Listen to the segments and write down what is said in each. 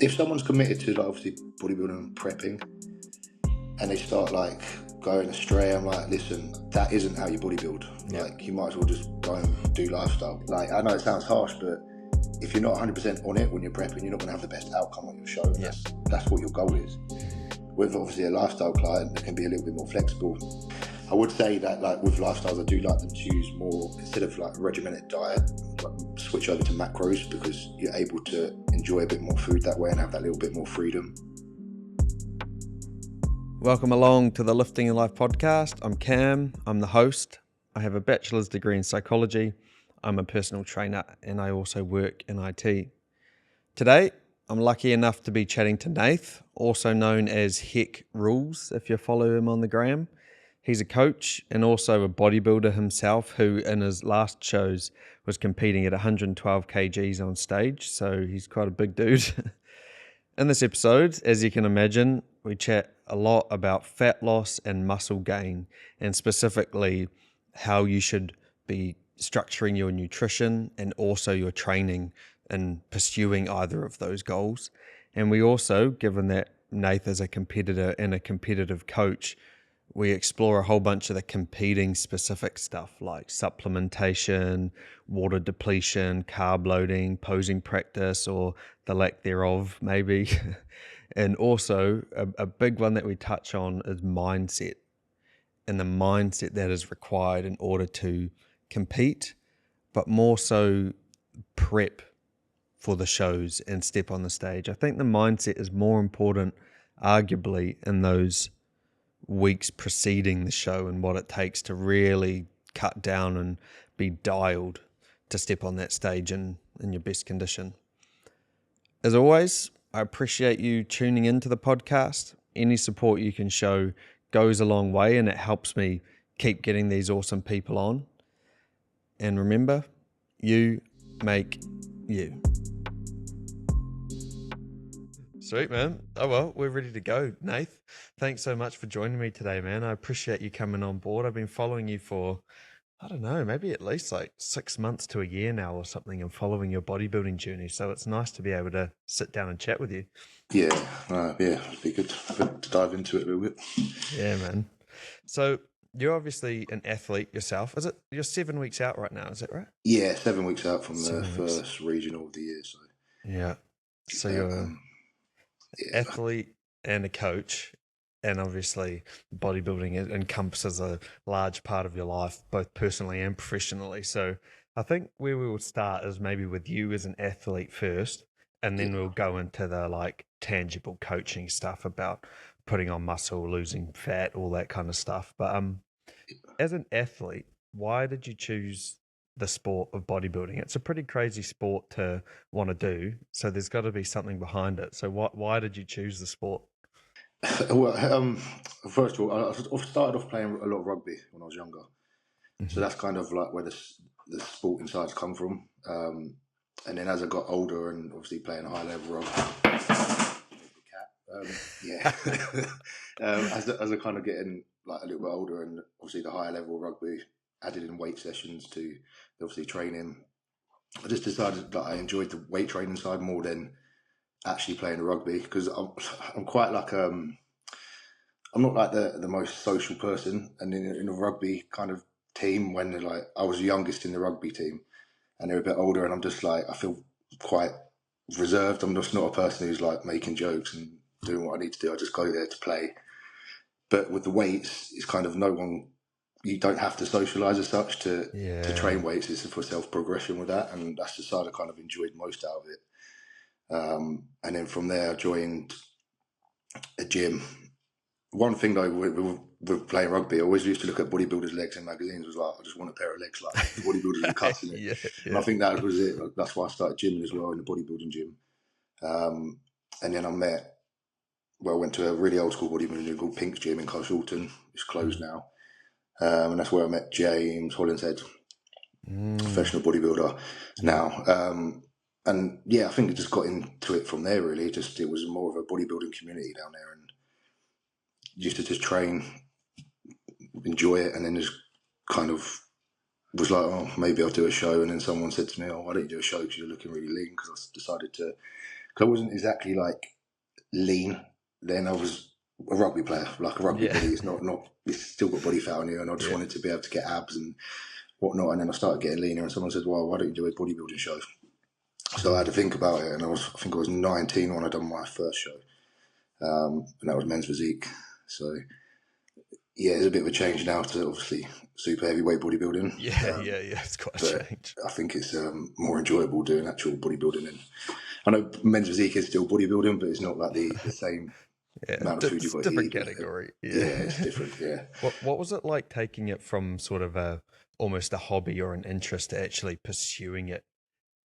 if someone's committed to like obviously bodybuilding and prepping, and they start like going astray, I'm like, listen, that isn't how you bodybuild. Yeah. Like, you might as well just go and do lifestyle. Like, I know it sounds harsh, but if you're not 100% on it when you're prepping, you're not going to have the best outcome on your show. Yeah. That's what your goal is. With obviously a lifestyle client that can be a little bit more flexible. I would say that like with lifestyles, I do like them to use more, instead of like a regimented diet, like switch over to macros, because you're able to enjoy a bit more food that way and have that little bit more freedom. Welcome along to the Lifting in Life podcast. I'm Cam, I'm the host. I have a bachelor's degree in psychology. I'm a personal trainer and I also work in IT. Today, I'm lucky enough to be chatting to Nath, also known as Heck Rules, if you follow him on the gram. He's a coach and also a bodybuilder himself who in his last shows was competing at 112 kgs on stage, so he's quite a big dude. In this episode, as you can imagine, we chat a lot about fat loss and muscle gain, and specifically how you should be structuring your nutrition and also your training in pursuing either of those goals. And we also, given that Nath is a competitor and a competitive coach, we explore a whole bunch of the competing specific stuff like supplementation, water depletion, carb loading, posing practice, or the lack thereof, maybe. And also a big one that we touch on is mindset, and the mindset that is required in order to compete, but more so prep for the shows and step on the stage. I think the mindset is more important, arguably, in those weeks preceding the show and what it takes to really cut down and be dialed to step on that stage in your best condition. As always, I appreciate you tuning into the podcast. Any support you can show goes a long way and it helps me keep getting these awesome people on. And remember, you make you. Sweet, man. Oh, well, we're ready to go. Nath, thanks so much for joining me today, man. I appreciate you coming on board. I've been following you for, I don't know, maybe at least like 6 months to a year now or something, and following your bodybuilding journey. So it's nice to be able to sit down and chat with you. Yeah, it'd be good to dive into it a little bit. Yeah, man. So you're obviously an athlete yourself. Is it, you're 7 weeks out right now, is that right? Yeah, 7 weeks out from the first regional of the year. So yeah. So you're athlete and a coach, and obviously bodybuilding encompasses a large part of your life, both personally and professionally. So I think where we will start is maybe with you as an athlete first, and then we'll go into the like tangible coaching stuff about putting on muscle, losing fat, all that kind of stuff. But as an athlete, why did you choose the sport of bodybuilding? It's a pretty crazy sport to want to do, so there's got to be something behind it. So why did you choose the sport? Well, first of all, I started off playing a lot of rugby when I was younger. Mm-hmm. So that's kind of like where the sport inside's come from. And then as I got older and obviously playing a high level rugby, as I kind of getting like a little bit older, and obviously the higher level rugby added in weight sessions to obviously training, I just decided that I enjoyed the weight training side more than actually playing the rugby, because I'm quite like I'm not like the most social person, and in a rugby kind of team, when they're like, I was the youngest in the rugby team and they're a bit older, and I'm just like, I feel quite reserved. I'm just not a person who's like making jokes and doing what I need to do. I just go there to play. But with the weights, it's kind of you don't have to socialise as such to train weights. It's for self-progression with that, and that's the side I kind of enjoyed most out of it. And then from there, I joined a gym. One thing though, with playing rugby, I always used to look at bodybuilders' legs in magazines. Was like, I just want a pair of legs like the bodybuilders with cuts in it. Yeah. And I think that was it. That's why I started gymming as well, in the bodybuilding gym. And then I went to a really old school bodybuilding gym called Pink's Gym in Carshalton. It's closed now. And that's where I met James Hollinshead, professional bodybuilder now. And yeah, I think I just got into it from there, really. It was more of a bodybuilding community down there, and used to just train, enjoy it, and then just kind of was like, oh, maybe I'll do a show. And then someone said to me, oh, why don't you do a show, because you're looking really lean, because I decided to because I wasn't exactly like lean then. I was a rugby player, like a rugby body. It's still got body fat on you, and I just wanted to be able to get abs and whatnot. And then I started getting leaner, and someone said, "Well, why don't you do a bodybuilding show?" So I had to think about it, and I think I was 19 when I done my first show, and that was men's physique. So yeah, it's a bit of a change now to obviously super heavyweight bodybuilding. Yeah, it's quite a change. I think it's more enjoyable doing actual bodybuilding. And I know men's physique is still bodybuilding, but it's not like the same amount of food you've got to eat. Different category. It's different. Yeah. What was it like taking it from sort of almost a hobby or an interest to actually pursuing it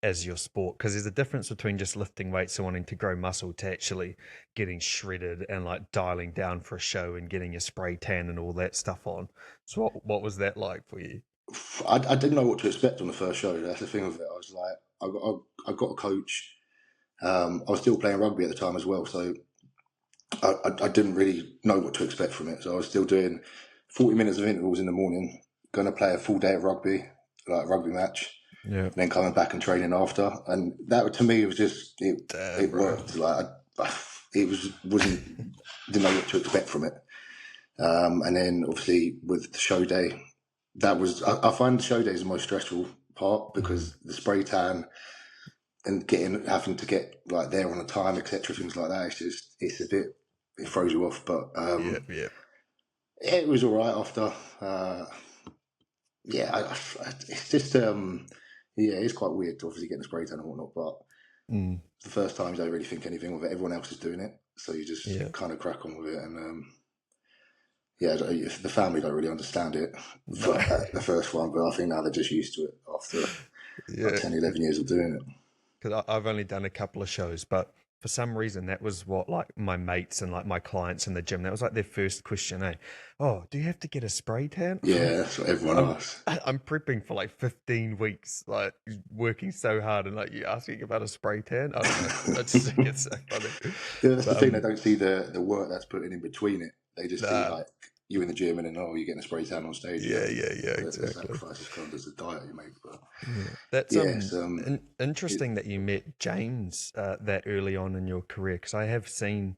as your sport? Because there's a difference between just lifting weights and wanting to grow muscle to actually getting shredded and like dialing down for a show and getting your spray tan and all that stuff on. So what was that like for you? I didn't know what to expect on the first show. That's the thing with it. I was like, I got a coach. I was still playing rugby at the time as well, so I didn't really know what to expect from it. So I was still doing 40 minutes of intervals in the morning, going to play a full day of rugby, like a rugby match, and then coming back and training after. And that to me was just it worked. Like didn't know what to expect from it. And then obviously with the show day, I find the show day is the most stressful part because the spray tan and having to get like there on a time, etc., things like that. It throws you off. But it was all right after. It's just it's quite weird to obviously getting a spray tan and whatnot. But the first time you don't really think anything of it. Everyone else is doing it, so you just kind of crack on with it. And the family don't really understand it for the first one, but I think now they're just used to it after 10, 11 years of doing it. Because I've only done a couple of shows, but for some reason that was what like my mates and like my clients in the gym, that was like their first question, oh, do you have to get a spray tan? Yeah, that's what everyone asks. I'm prepping for like 15 weeks, like working so hard, and like you asking about a spray tan. I don't know. I just think it's so funny. Yeah, that's the thing. They don't see the work that's put in between it. They just see like you in the gym and then you're getting a spray tan on stage. Yeah, exactly. The sacrifices come as a diet you make. But that's interesting that you met James that early on in your career, because I have seen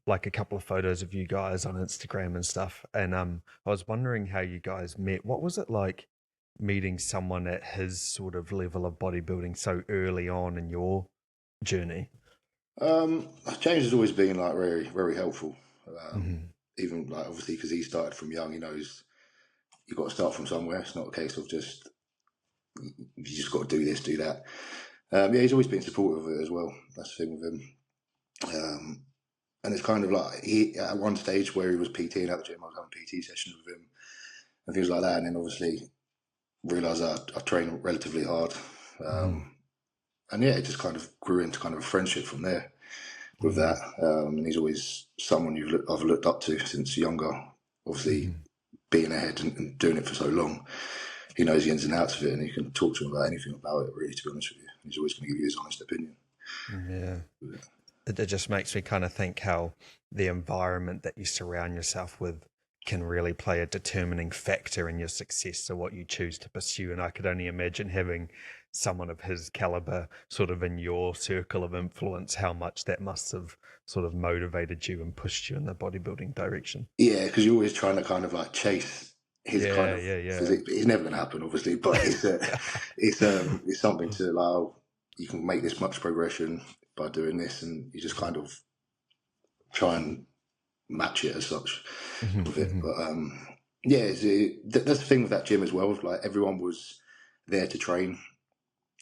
like a couple of photos of you guys on Instagram and stuff, and I was wondering how you guys met. What was it like meeting someone at his sort of level of bodybuilding so early on in your journey? James has always been like very, very helpful. Even like obviously because he started from young, he knows you've got to start from somewhere. It's not a case of just you just got to do this, do that. He's always been supportive of it as well. That's the thing with him. And it's kind of like he at one stage where he was PTing at the gym, I was having PT sessions with him and things like that. And then obviously realised that I train relatively hard. And it just kind of grew into kind of a friendship from there with that. And he's always someone I've looked up to since younger. Obviously, being ahead and doing it for so long, he knows the ins and outs of it, and you can talk to him about anything about it, really, to be honest with you. He's always going to give you his honest opinion. Yeah. It just makes me kind of think how the environment that you surround yourself with can really play a determining factor in your success, so what you choose to pursue. And I could only imagine having someone of his caliber sort of in your circle of influence, how much that must have sort of motivated you and pushed you in the bodybuilding direction. Yeah, because you're always trying to kind of like chase his kind of physique. It's never going to happen, obviously, but it's something to allow. You can make this much progression by doing this, and you just kind of try and match it as such with it. But that's the thing with that gym as well. Like everyone was there to train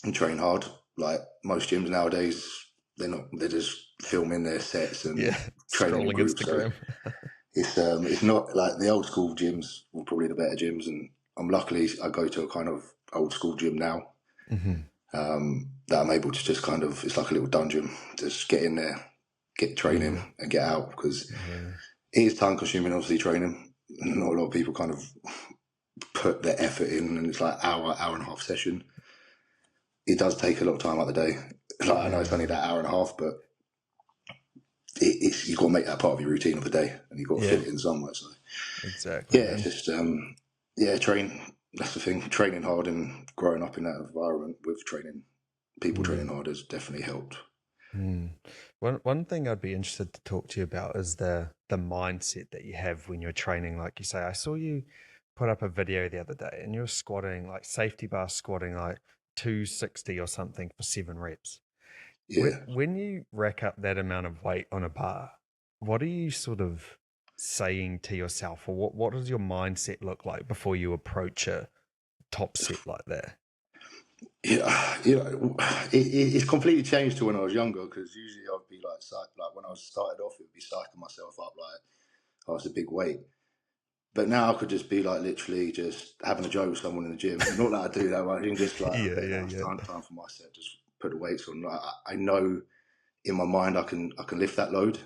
and train hard. Like most gyms nowadays, they're just filming their sets and training in groups. So it's not like the old school gyms were probably the better gyms, and I go to a kind of old school gym now. That I'm able to just kind of, it's like a little dungeon, just get in there, get training and get out, because it is time consuming, obviously, training. Not a lot of people kind of put their effort in, and it's like hour and a half session. It does take a lot of time out of the day. Like, I know it's only that hour and a half, but you've got to make that part of your routine of the day, and you've got to fit it in somewhere. So exactly. It's just train. That's the thing. Training hard and growing up in that environment with training, people training hard has definitely helped. Mm. One thing I'd be interested to talk to you about is the mindset that you have when you're training. Like you say, I saw you put up a video the other day, and you were squatting like safety bar squatting like 260 or something for 7 reps. Yeah. When you rack up that amount of weight on a bar, what are you sort of saying to yourself, or what does your mindset look like before you approach a top set like that? Yeah, it's completely changed to when I was younger, because usually I'd be like, like when I was started off, it would be psyching myself up like, oh, it's a big weight. But now I could just be like literally just having a joke with someone in the gym. Not that I do that, but I can just like, Yeah, okay, yeah, now it's yeah. time for my set. Just put the weights on. Like, I know in my mind I can lift that load,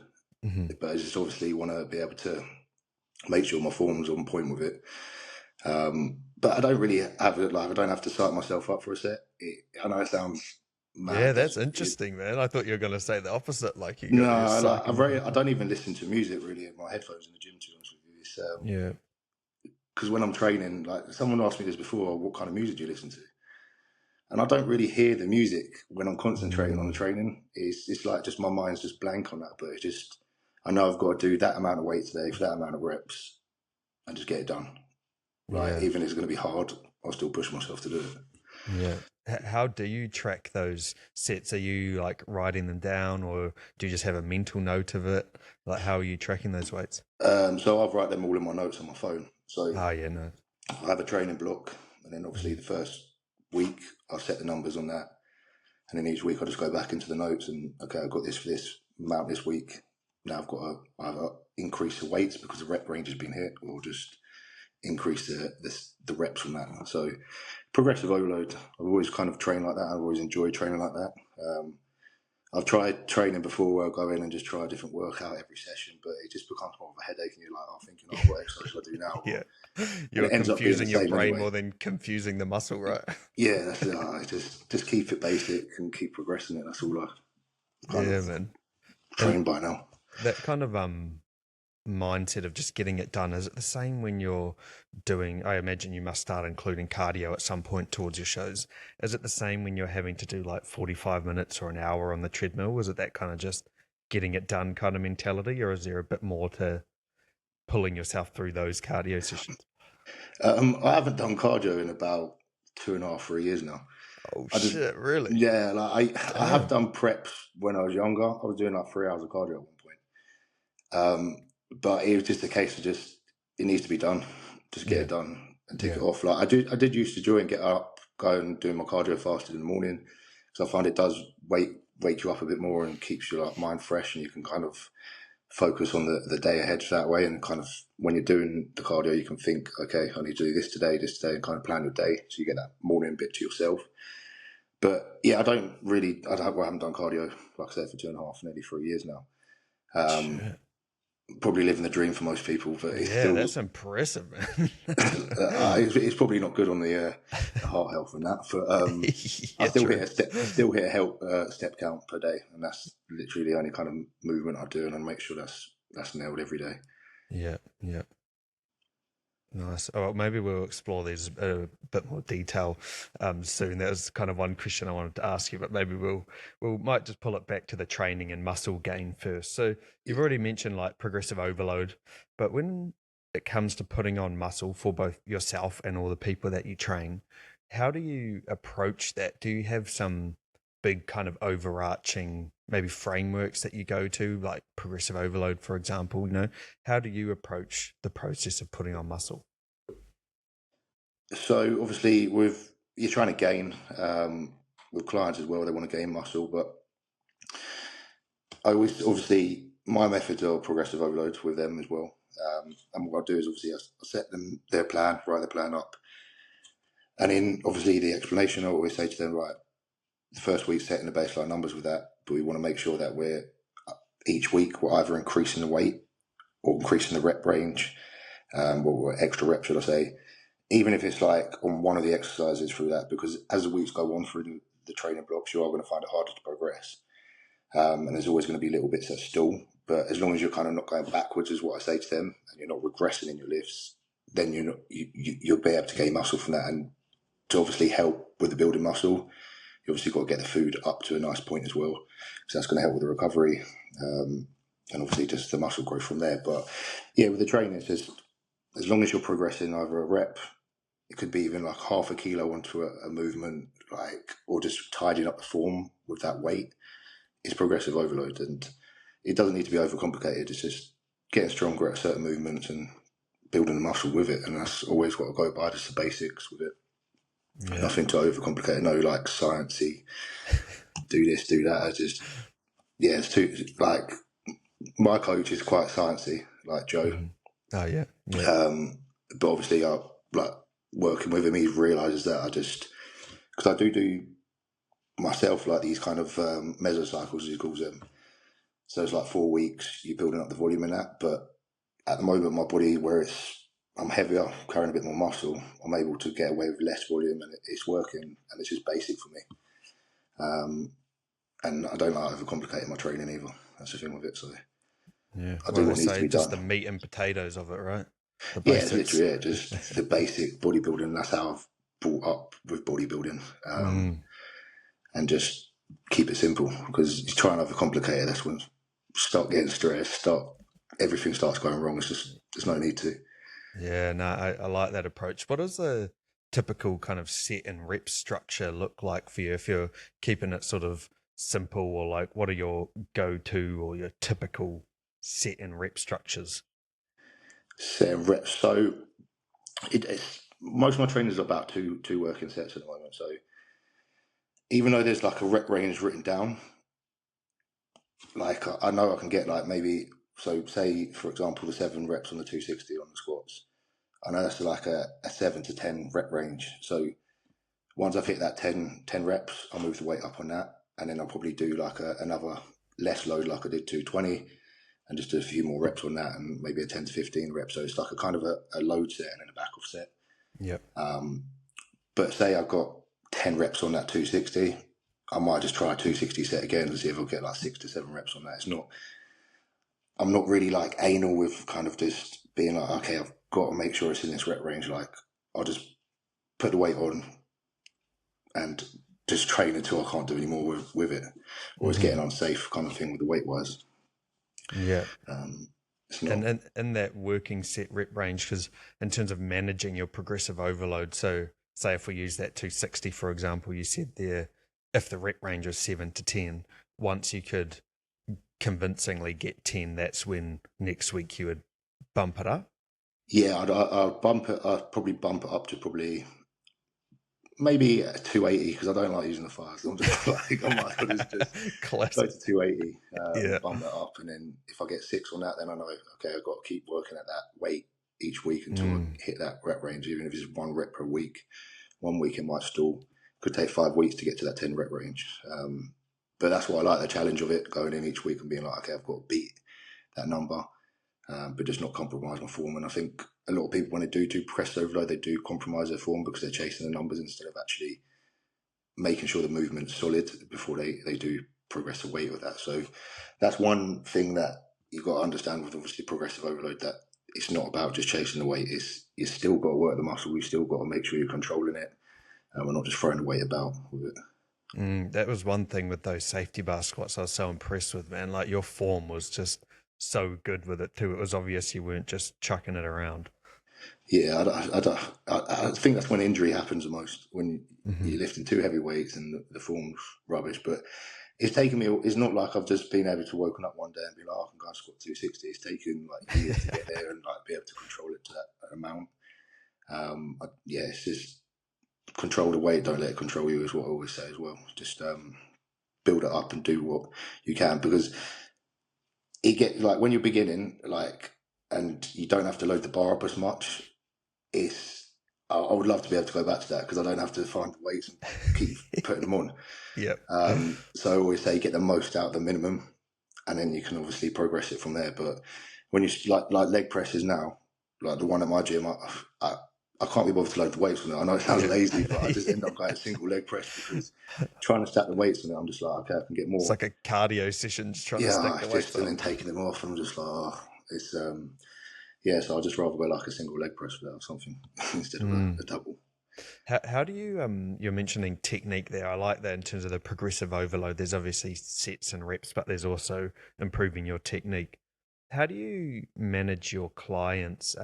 Hmm. but I just obviously want to be able to make sure my form's on point with it. But I don't really have it. Like, I don't have to psych myself up for a set. I know it sounds Yeah, mad. that's That's weird. interesting, man. I thought you were going to say the opposite, like you're No, like psyching yourself I up. don't even listen to music really in my headphones in the gym. To be honest with you, it's Yeah. because when I'm training, like someone asked me this before, what kind of music do you listen to? And I don't really hear the music when I'm concentrating on the Mm, training. It's like just my mind's just blank on that. But it's just I know I've got to do that amount of weight today for that amount of reps and just get it done. Like yeah. even if it's going to be hard, I'll still push myself to do it. Yeah. How do you track those sets? Are you like writing them down, or do you just have a mental note of it? Like, how are you tracking those weights? So I've write them all in my notes on my phone. So Oh, yeah, no. I have a training block, and then obviously Mhm. the first week I'll set the numbers on that, and then each week I just go back into the notes and okay, I've got this for this amount this week. Now I've got to either increase the weights because the rep range has been hit, or just increase the reps from that. So progressive overload. I've always kind of trained like that. I've always enjoyed training like that. I've tried training before where I go in and just try a different workout every session, but it just becomes more of a headache, and you're like, oh, thinking, oh, what exercise should I do now? Yeah. And You're it ends up being the confusing your same brain anyway. more than confusing the muscle, right? Yeah, that's it. I just keep it basic and keep progressing it. That's all I kind Yeah, of man. And trained by now. that kind of mindset of just getting it done, is it the same when you're doing, I imagine you must start including cardio at some point towards your shows. Is it the same when you're having to do like 45 minutes or an hour on the treadmill? Is it that kind of just getting it done kind of mentality, or is there a bit more to pulling yourself through those cardio sessions? I haven't done cardio in about 2.5, 3 years now. Oh I just, shit, really? yeah, like I have Damn. done preps when I was younger. I was doing like 3 hours of cardio at one point. But it was just a case of just it needs to be done. Just get Yeah. it done and tick Yeah. it off. Like I did used to enjoy and get up, go and do my cardio fasted in the morning because I find it does wake you up a bit more and keeps your like mind fresh, and you can kind of focus on the day ahead that way. And kind of when you're doing the cardio, you can think, okay, I need to do this today, and kind of plan your day so you get that morning bit to yourself. But yeah, I haven't done cardio like I said for 2.5, nearly 3 years now. Um, Shit. Probably living the dream for most people, but it's Yeah, still that's impressive, man. it's probably not good on the heart health and that. But I Yeah, still true. hit I still hit a step count per day, and that's literally the only kind of movement I do, and I make sure that's nailed every day. Yeah, yeah. Nice. Oh, well, maybe we'll explore these a bit more detail soon. That was kind of one question I wanted to ask you, but maybe we'll might just pull it back to the training and muscle gain first. So you've Yeah. already mentioned like progressive overload, but when it comes to putting on muscle for both yourself and all the people that you train, how do you approach that? Do you have some big kind of overarching maybe frameworks that you go to, like progressive overload, for example? How do you approach the process of putting on muscle? So obviously, with you're trying to gain with clients as well, they want to gain muscle, but I always obviously my methods are progressive overload with them as well. And what I do is obviously I set them their plan, write their plan up, and in obviously the explanation I always say to them, right, the first week setting the baseline numbers with that, but we want to make sure that each week we're either increasing the weight or increasing the rep range, or extra reps, should I say, even if it's like on one of the exercises through that, because as the weeks go on through the training blocks, you are going to find it harder to progress. And there's always going to be little bits that stall. But as long as you're kind of not going backwards, is what I say to them, and you're not regressing in your lifts, then you'll be able to gain muscle from that, and to obviously help with the building muscle. you obviously got to get the food up to a nice point as well, so that's going to help with the recovery, and obviously just the muscle growth from there. But yeah, with the training, it's just as long as you're progressing either a rep, it could be even like half a kilo onto a movement, like, or just tidying up the form with that weight, it's progressive overload, and it doesn't need to be overcomplicated. It's just getting stronger at certain movements and building the muscle with it, and that's always what I go by, just the basics with it. Yeah. Nothing to overcomplicate. No, like sciencey, do this, do that. I just, yeah, it's too, like, my coach is quite sciencey, like Joe. Mm-hmm. Oh yeah. Yeah. But obviously, like working with him, he realizes that I just, because I do myself like these kind of mesocycles, as he calls them. So it's like 4 weeks, you're building up the volume in that. But at the moment, my body, where I'm heavier, carrying a bit more muscle, I'm able to get away with less volume, and it's working, and it's just basic for me. And I don't like overcomplicating my training either. That's the thing with it. So Yeah. I do what needs to be just done. the meat and potatoes of it, right? The Yeah, basics. it's literally just the basic bodybuilding. That's how I've brought up with bodybuilding, and just keep it simple, because you try and overcomplicate it. That's when you start getting stressed. Everything starts going wrong. It's just there's no need to. Yeah, no, I like that approach. What does the typical kind of set and rep structure look like for you if you're keeping it sort of simple, or like what are your go-to or your typical set and rep structures? Set and reps. So it's most of my trainers are about two working sets at the moment. So even though there's like a rep range written down, like I know I can get like maybe, so say for example the 7 reps on the 260 on the squats. I know that's like a 7 to 10 rep range. So once I've hit that 10 reps, I'll move the weight up on that, and then I'll probably do like another less load, like I did 220, and just do a few more reps on that, and maybe a 10 to 15 reps. So it's like a kind of a load set and then a back off set. Yep. But say I've got 10 reps on that 260, I might just try a 260 set again to see if I'll get like 6 to 7 reps on that. I'm not really like anal with kind of just being like, okay, I've got to make sure it's in this rep range. Like I'll just put the weight on and just train until I can't do any more with it, or it's getting unsafe kind of thing with the weight wise. Yeah. It's not. And in that working set rep range, because in terms of managing your progressive overload, so say if we use that 260, for example, you said there, if the rep range was 7 to 10, once you could convincingly get 10, that's when next week you would bump it up? Yeah, I'd bump it. I'd probably bump it up to probably maybe 280, because I don't like using the fires. I'm just like, I might just go Classic. to 280, Yeah. bump it up, and then if I get 6 on that, then I know, okay, I've got to keep working at that weight each week until I hit that rep range, even if it's 1 rep per week. 1 week it might stall. Could take 5 weeks to get to that 10 rep range. But that's why I like the challenge of it, going in each week and being like, okay, I've got to beat that number, but just not compromise my form. And I think a lot of people, when they do progressive overload, they do compromise their form because they're chasing the numbers instead of actually making sure the movement's solid before they do progressive weight with that. So that's one thing that you've got to understand with obviously progressive overload, that it's not about just chasing the weight. You still got to work the muscle. You still got to make sure you're controlling it, and we're not just throwing the weight about with it. That was one thing with those safety bar squats I was so impressed with, man. Like your form was just so good with it too. It was obvious you weren't just chucking it around. Yeah, I think that's when injury happens the most, when you're lifting too heavy weights and the form's rubbish. But it's taken me, it's not like I've just been able to woken up one day and be like, oh, I can go and squat 260. It's taken like years to get there and like be able to control it to that amount. It's just control the weight, don't let it control you, is what I always say as well. Just build it up and do what you can, because it gets like when you're beginning, like, and you don't have to load the bar up as much. I would love to be able to go back to that, because I don't have to find the weights and keep putting them on. Yep. So I always say get the most out of the minimum, and then you can obviously progress it from there. But when you like leg presses now, like the one at my gym, I can't be bothered to load the weights on it. I know it sounds lazy, but I just end up going single leg press, because trying to stack the weights on it, I'm just like, okay, I can get more. It's like a cardio session, just trying to stack the weights and then taking them off. I'm just like, it's so I'd just rather go like a single leg press for that or something instead of a double. How do you you're mentioning technique there? I like that in terms of the progressive overload. There's obviously sets and reps, but there's also improving your technique. How do you manage your clients'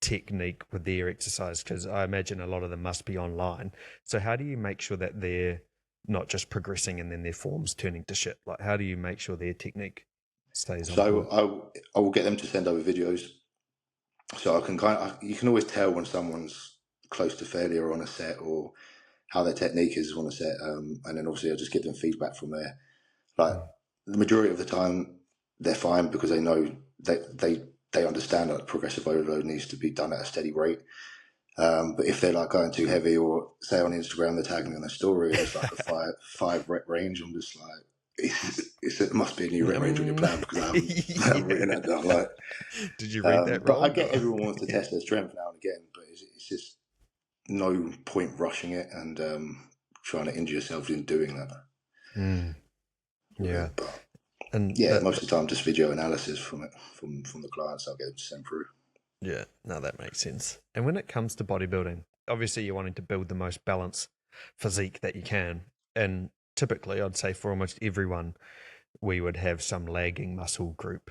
technique with their exercise? Because I imagine a lot of them must be online. So how do you make sure that they're not just progressing and then their form's turning to shit? Like, how do you make sure their technique stays on So point? I will get them to send over videos, so I can you can always tell when someone's close to failure on a set or how their technique is on a set, and then obviously I just give them feedback from there. Like Mm. the majority of the time, they're fine because they know they understand that progressive overload needs to be done at a steady rate. But if they're like going too heavy, or say on Instagram they're tagging on a story and it's like a five rep range, I'm just like, it must be a new rep range on your plan because I haven't written Yeah. that down. Like, Did you read that but I wrong? get Or? everyone wants to test their strength now and again, but it's just no point rushing it and trying to injure yourself in doing that Mm, with yeah. it. But And yeah, most of the time, just video analysis from it from the clients I'll get them to send through. yeah, no, that makes sense. And when it comes to bodybuilding, obviously you're wanting to build the most balanced physique that you can. And typically, I'd say for almost everyone, we would have some lagging muscle group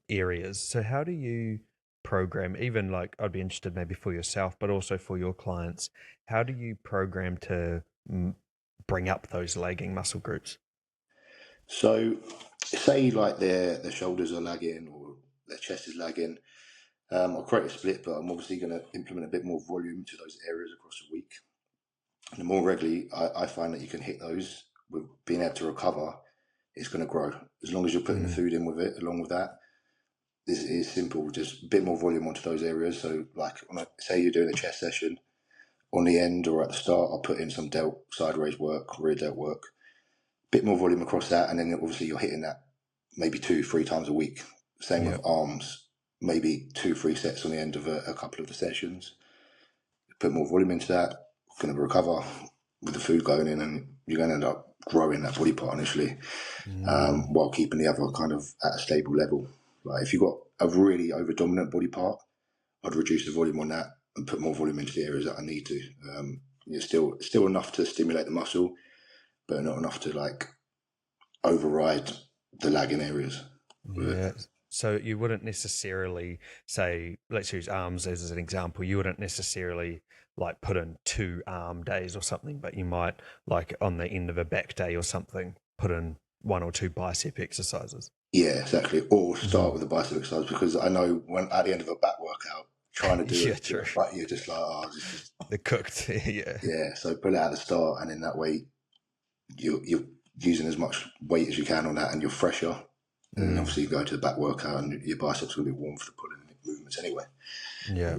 areas. So, how do you program, even like I'd be interested maybe for yourself, but also for your clients, how do you program to bring up those lagging muscle groups? So, say like their shoulders are lagging or their chest is lagging. I'll create a split, but I'm obviously going to implement a bit more volume to those areas across the week. And the more regularly I find that you can hit those with being able to recover, it's going to grow. As long as you're putting the Mm, food in with it, along with that, this is simple. Just a bit more volume onto those areas. So, like, say you're doing a chest session, on the end or at the start, I'll put in some delt, side raise work, rear delt work, bit more volume across that, and then obviously you're hitting that maybe 2-3 times a week. Same yeah. with arms, maybe 2-3 sets on the end of a couple of the sessions. Put more volume into that, going to recover with the food going in, and you're going to end up growing that body part initially, Mm, while keeping the other kind of at a stable level. Like if you've got a really over dominant body part, I'd reduce the volume on that and put more volume into the areas that I need to. It's still enough to stimulate the muscle, but not enough to like override the lagging areas with it. yeah. So you wouldn't necessarily say, let's use arms as an example, you wouldn't necessarily like put in 2 arm days or something, but you might like on the end of a back day or something, put in 1 or 2 bicep exercises. Yeah, exactly. Or start Mm. with the bicep exercise because I know when at the end of a back workout, trying to Yeah, do true. a front, you're just like, oh, this is The cooked, yeah. yeah. So put it at the start, and in that way, you're using as much weight as you can on that, and you're fresher. And then Mm, obviously you go to the back workout, and your biceps will be warm for the pulling movements anyway. yeah.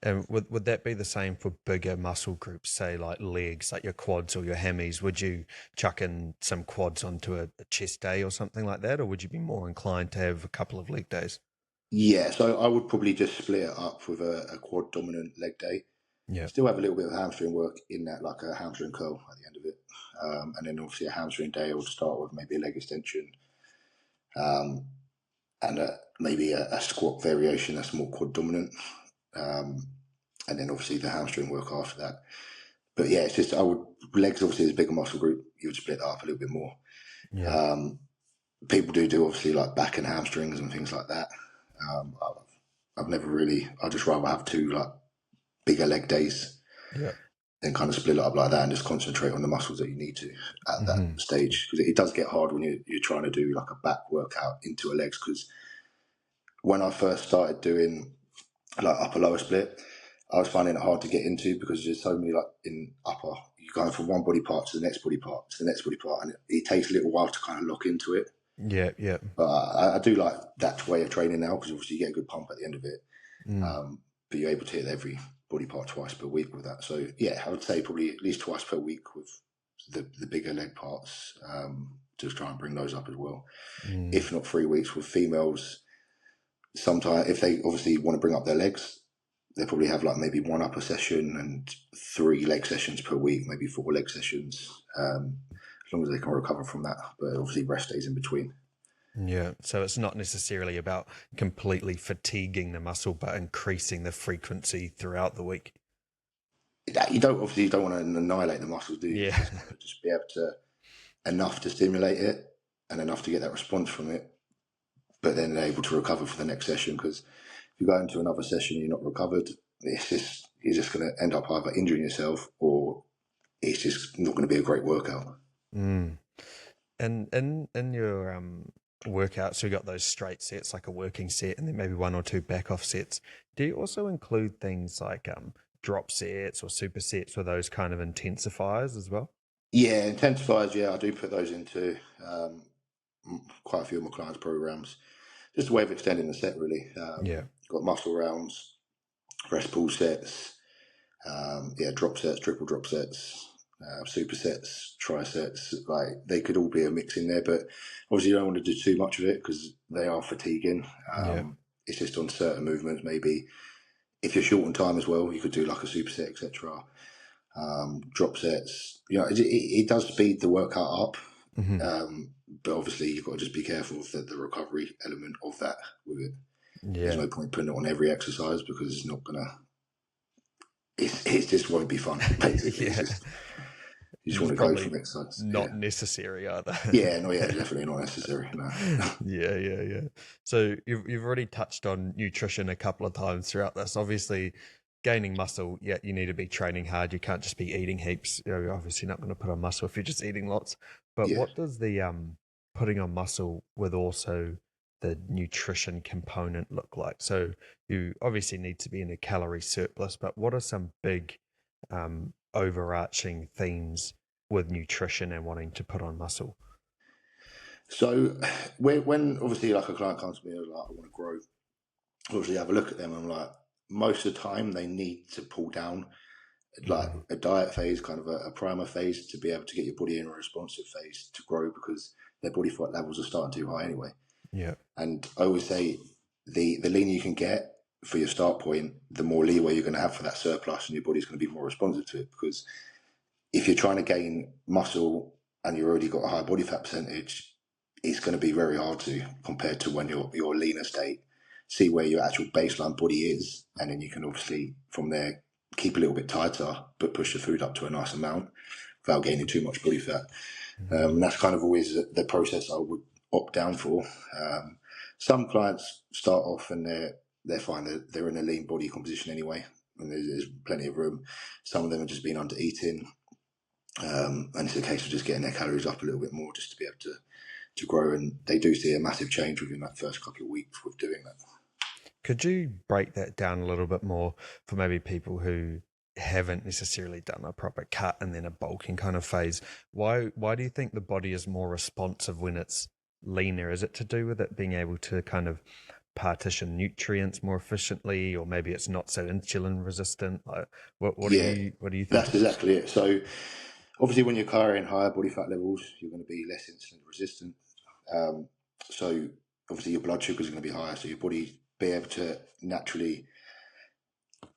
And would that be the same for bigger muscle groups, say like legs, like your quads or your hammies? Would you chuck in some quads onto a chest day or something like that, or would you be more inclined to have a couple of leg days? Yeah, so I would probably just split it up with a quad dominant leg day. Yeah. Still have a little bit of hamstring work in that, like a hamstring curl at the end of it. And then obviously a hamstring day I would start with maybe a leg extension, um, and maybe a squat variation that's more quad dominant. Um, and then obviously the hamstring work after that. But yeah, it's just legs obviously is a bigger muscle group. You would split that up a little bit more. Yeah. Um, People do obviously like back and hamstrings and things like that. I've never really. I just rather have two like bigger leg days Yeah. than kind of split it up like that and just concentrate on the muscles that you need to at that Hmm. stage because it does get hard when you're trying to do like a back workout into a legs because when I first started doing like upper lower split, I was finding it hard to get into because there's so many like in upper, you're going from one body part to the next body part to the next body part, and it takes a little while to kind of lock into it. Yeah. Yeah. But I do like that way of training now because obviously you get a good pump at the end of it. Mm. But you're able to hit every body part twice per week with that. So yeah, I would say probably at least twice per week with the bigger leg parts. Just try and bring those up as well. Mm. If not 3 weeks with females, sometimes if they obviously want to bring up their legs, they probably have like maybe one upper session and 3 leg sessions per week, maybe 4 leg sessions, as long as they can recover from that. But obviously rest days in between. Yeah. So it's not necessarily about completely fatiguing the muscle, but increasing the frequency throughout the week. you don't want to annihilate the muscles, do you? You Yeah. just want to just be able to enough to stimulate it and enough to get that response from it, but then able to recover for the next session. Because if you go into another session and you're not recovered, you're just going to end up either injuring yourself or it's just not going to be a great workout. Mm. And in your workouts, you got those straight sets, like a working set, and then maybe one or two back off sets. Do you also include things like drop sets or supersets or those kind of intensifiers as well? Yeah, intensifiers. Yeah, I do put those into quite a few of my clients' programs. Just a way of extending the set, really. Yeah. Got muscle rounds, rest pull sets, drop sets, triple drop sets, supersets, trisets. Like they could all be a mix in there, but obviously you don't want to do too much of it because they are fatiguing. Yeah. It's just on certain movements. Maybe if you're short on time as well, you could do like a superset, etc. Drop sets. It does speed the workout up. Mm-hmm. But obviously you've got to just be careful of the recovery element of that with it. There's Yeah. no point putting it on every exercise because it's not gonna. It just won't be fun. Basically, Yeah. you just It's want to go probably from exercise. not necessary either. Definitely not necessary. No. Yeah. So you've already touched on nutrition a couple of times throughout this. Obviously, gaining muscle, yeah, you need to be training hard. You can't just be eating heaps. You're obviously not going to put on muscle if you're just eating lots. But Yeah. what does the putting on muscle with also the nutrition component look like? So you obviously need to be in a calorie surplus, but what are some big overarching themes with nutrition and wanting to put on muscle? So when obviously like a client comes to me and like I want to grow, obviously have a look at them. I'm like most of the time they need to pull down like Mm-hmm. a diet phase, kind of a primer phase to be able to get your body in a responsive phase to grow because their body fat levels are starting too high anyway. Yeah. And I always say the leaner you can get for your start point, the more leeway you're going to have for that surplus, and your body's going to be more responsive to it. Because if you're trying to gain muscle and you've already got a high body fat percentage, it's going to be very hard to compared to when you're leaner state. See where your actual baseline body is, and then you can obviously from there keep a little bit tighter, but push the food up to a nice amount without gaining too much body fat. That's kind of always the process I would opt down for. Some clients start off and they're fine. They're in a lean body composition anyway, and there's plenty of room. Some of them have just been under eating, and it's a case of just getting their calories up a little bit more just to be able to grow. And they do see a massive change within that first couple of weeks with doing that. Could you break that down a little bit more for maybe people who haven't necessarily done a proper cut and then a bulking kind of phase? Why do you think the body is more responsive when it's leaner? Is it to do with it being able to kind of partition nutrients more efficiently, or maybe it's not so insulin resistant? Like, what do Yeah, you think that's it is? exactly it. So obviously, when you're carrying higher body fat levels, you're going to be less insulin resistant. So obviously, your blood sugar is going to be higher. So your body be able to naturally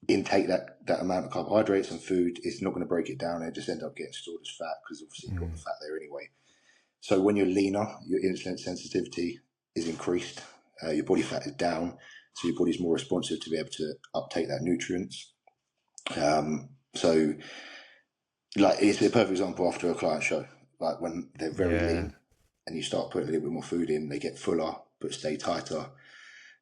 intake that amount of carbohydrates and food. It's not going to break it down and just end up getting stored as fat because obviously you've got the fat there anyway. So when you're leaner, your insulin sensitivity is increased. Your body fat is down, so your body's more responsive to be able to uptake that nutrients. So, like, it's a perfect example after a client show. Like when they're very Yeah, lean, and you start putting a little bit more food in, they get fuller but stay tighter